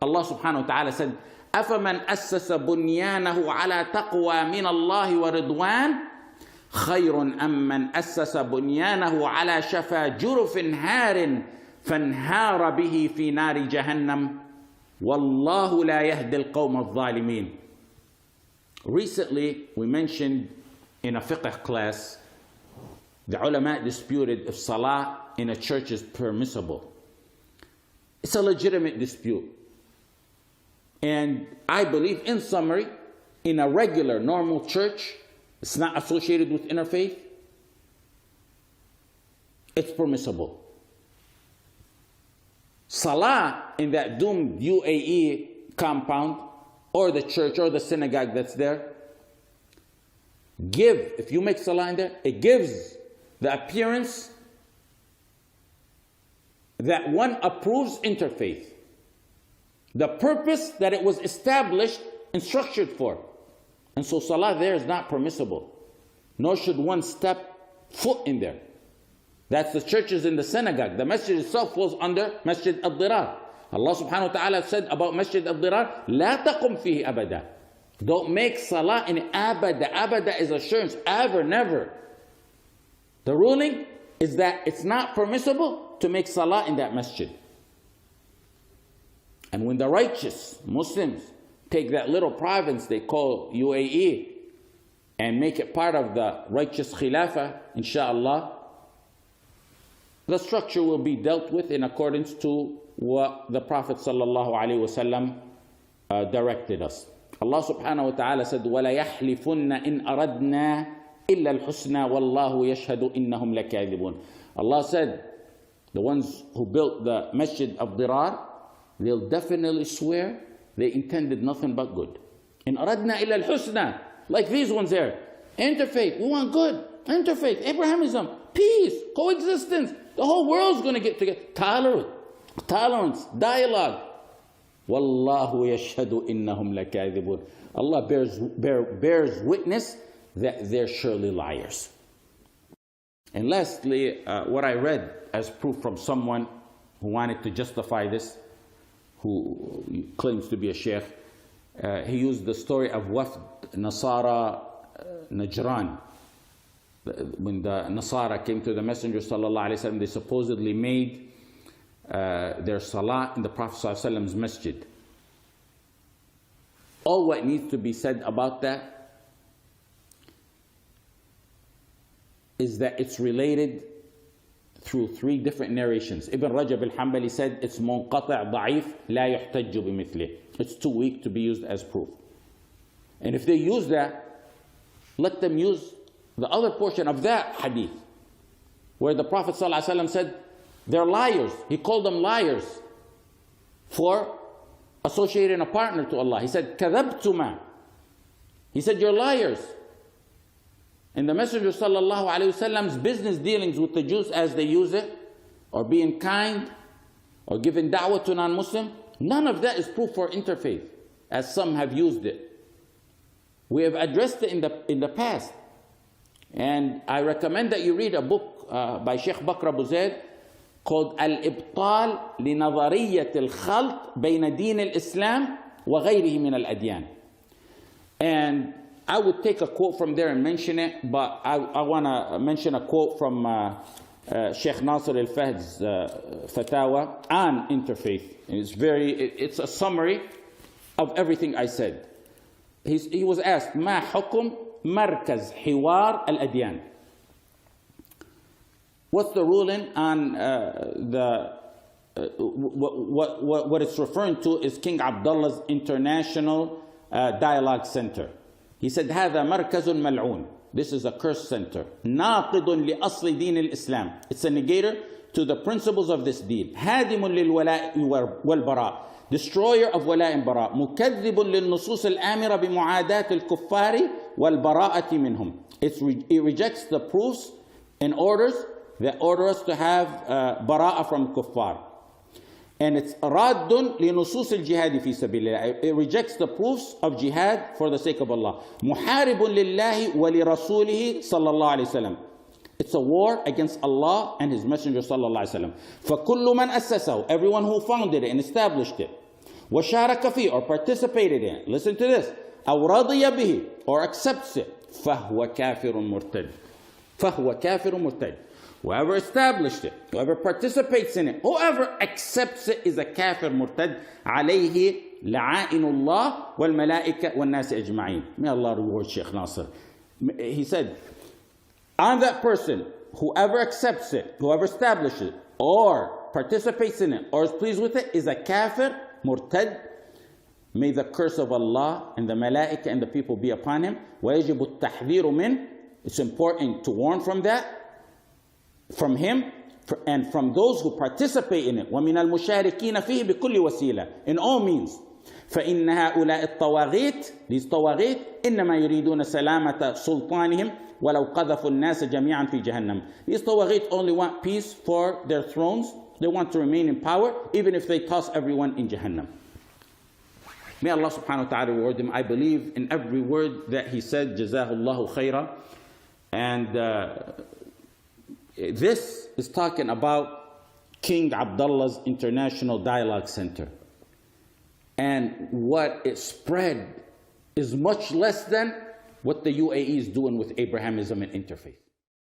Allah subhanahu wa ta'ala said, أَفَمَنْ أَسَّسَ بُنْيَانَهُ عَلَى تَقْوَى مِنَ اللَّهِ وَرِضْوَانٍ خَيْرٌ أَمْ مَنْ أَسَّسَ بُنْيَانَهُ عَلَى شَفَا جُرُفٍ هَارٍ فَانْهَارَ بِهِ فِي نَارِ جَهَنَّمَ وَاللَّهُ لَا يَهْدِي الْقَوْمَ الظَّالِمِينَ. Recently, we mentioned in a fiqh class, the ulama disputed if salah in a church is permissible. It's a legitimate dispute. And I believe, in summary, in a regular, normal church, it's not associated with interfaith, it's permissible. Salah in that doomed UAE compound, or the church, or the synagogue that's there, if you make salah in there, it gives the appearance that one approves interfaith. The purpose that it was established and structured for. And so salah there is not permissible. Nor should one step foot in there. That's the churches in the synagogue. The masjid itself falls under Masjid al-Dirar. Allah subhanahu wa ta'ala said about Masjid al-Dirar, لا تقم فيه أبدا. Don't make salah in abada. Abada is assurance, ever, never. The ruling is that it's not permissible to make salah in that masjid. And when the righteous Muslims take that little province they call UAE and make it part of the righteous Khilafah, inshallah, the structure will be dealt with in accordance to what the Prophet sallallahu alaihi wasallam directed us. Allah subhanahu wa ta'ala said, وَلَا يَحْلِفُنَّ إِنْ أَرَدْنَا إِلَّا الْحُسْنَى وَاللَّهُ يَشْهَدُ إِنَّهُمْ لَكَاذِبُونَ. Allah said, the ones who built the Masjid of Dirar, they'll definitely swear they intended nothing but good. In أَرَدْنَا إِلَّا الْحُسْنَى, like these ones there. Interfaith, we want good. Interfaith, Abrahamism, peace, coexistence. The whole world's going to get together. Tolerance, dialogue. Wallahu yashhadu innahum lakathibun. Allah bears witness that they're surely liars. And lastly, what I read as proof from someone who wanted to justify this, who claims to be a sheikh, he used the story of Wafd Nasara Najran. When the Nasara came to the Messenger sallallahu alaihi wasallam, they supposedly made their salah in the Prophet sallallahu alaihi wasallam's masjid. All what needs to be said about that is that it's related through 3 different narrations. Ibn Rajab al-Hanbali said it's munqati' da'if la yuhtajju bimithli. It's too weak to be used as proof. And if they use that, let them use the other portion of that hadith, where the Prophet ﷺ said, they're liars. He called them liars for associating a partner to Allah. He said, كَذَبْتُمَا. He said, you're liars. And the Messenger ﷺ's business dealings with the Jews as they use it, or being kind, or giving da'wah to non-Muslim, none of that is proof for interfaith, as some have used it. We have addressed it in the past. And I recommend that you read a book by Sheikh Bakr Abu Zaid called Al-Ibtal لنظرية الخلط بين دين الإسلام وغيره من الأديان. And I would take a quote from there and mention it, but I want to mention a quote from Sheikh Nasir al-Fahd's Fatawa on interfaith. It's a summary of everything I said. He was asked, ما حكم مركز حوار الأديان? What's the ruling on what it's referring to is King Abdullah's International Dialogue Center. He said, هذا مركز ملعون. This is a cursed center. ناقض لأصل دين الإسلام. It's a negator to the principles of this deen. هادم للولاء والبراء. Destroyer of wala and bara. مكذب للنصوص الآمرة بمعاداة الكفار والبراءة منهم. It rejects the proofs and orders that order us to have براءة from kuffar. And it's راد لنصوص الجهاد في سبيل الله. It rejects the proofs of jihad for the sake of Allah. محارب لله ولرسوله صلى الله عليه وسلم. It's a war against Allah and His Messenger صلى الله عليه وسلم. فكل من أسسه, everyone who founded it and established it, وشارك فيه, or participated in it, listen to this, أو رضي به, or accepts it, فهو كافر مرتد. فهو كافر مرتد. Whoever established it, whoever participates in it, whoever accepts it is a kafir murtad. عليه لعائن الله والملائكة والناس أجمعين. May Allah reward Sheikh Nasir. He said, on that person, whoever accepts it, whoever establishes it, or participates in it, or is pleased with it, is a kafir murtad. May the curse of Allah and the malaika and the people be upon him. وَيَجِبُ التَّحْذِيرُ مِنْ. It's important to warn from that, from him, and from those who participate in it. وَمِنَ الْمُشَارِكِينَ فِيهِ بِكُلِّ وَسِيلَةٍ. In all means. فَإِنَّ هَؤُلَاءِ الطَّوَاغِيتِ. These طواغيت إِنَّمَا يُرِيدُونَ سَلَامَةَ سُلْطَانِهِمْ وَلَوْ قَذَفُوا النَّاسَ جَمِيعًا فِي جَهَنَّمَ. These طواغيت only want peace for their thrones. They want to remain in power, even if they toss everyone in Jahannam. May Allah subhanahu wa ta'ala reward him. I believe in every word that he said. Jazahullahu khaira. And this is talking about King Abdullah's International Dialogue Center. And what it spread is much less than what the UAE is doing with Abrahamism and interfaith.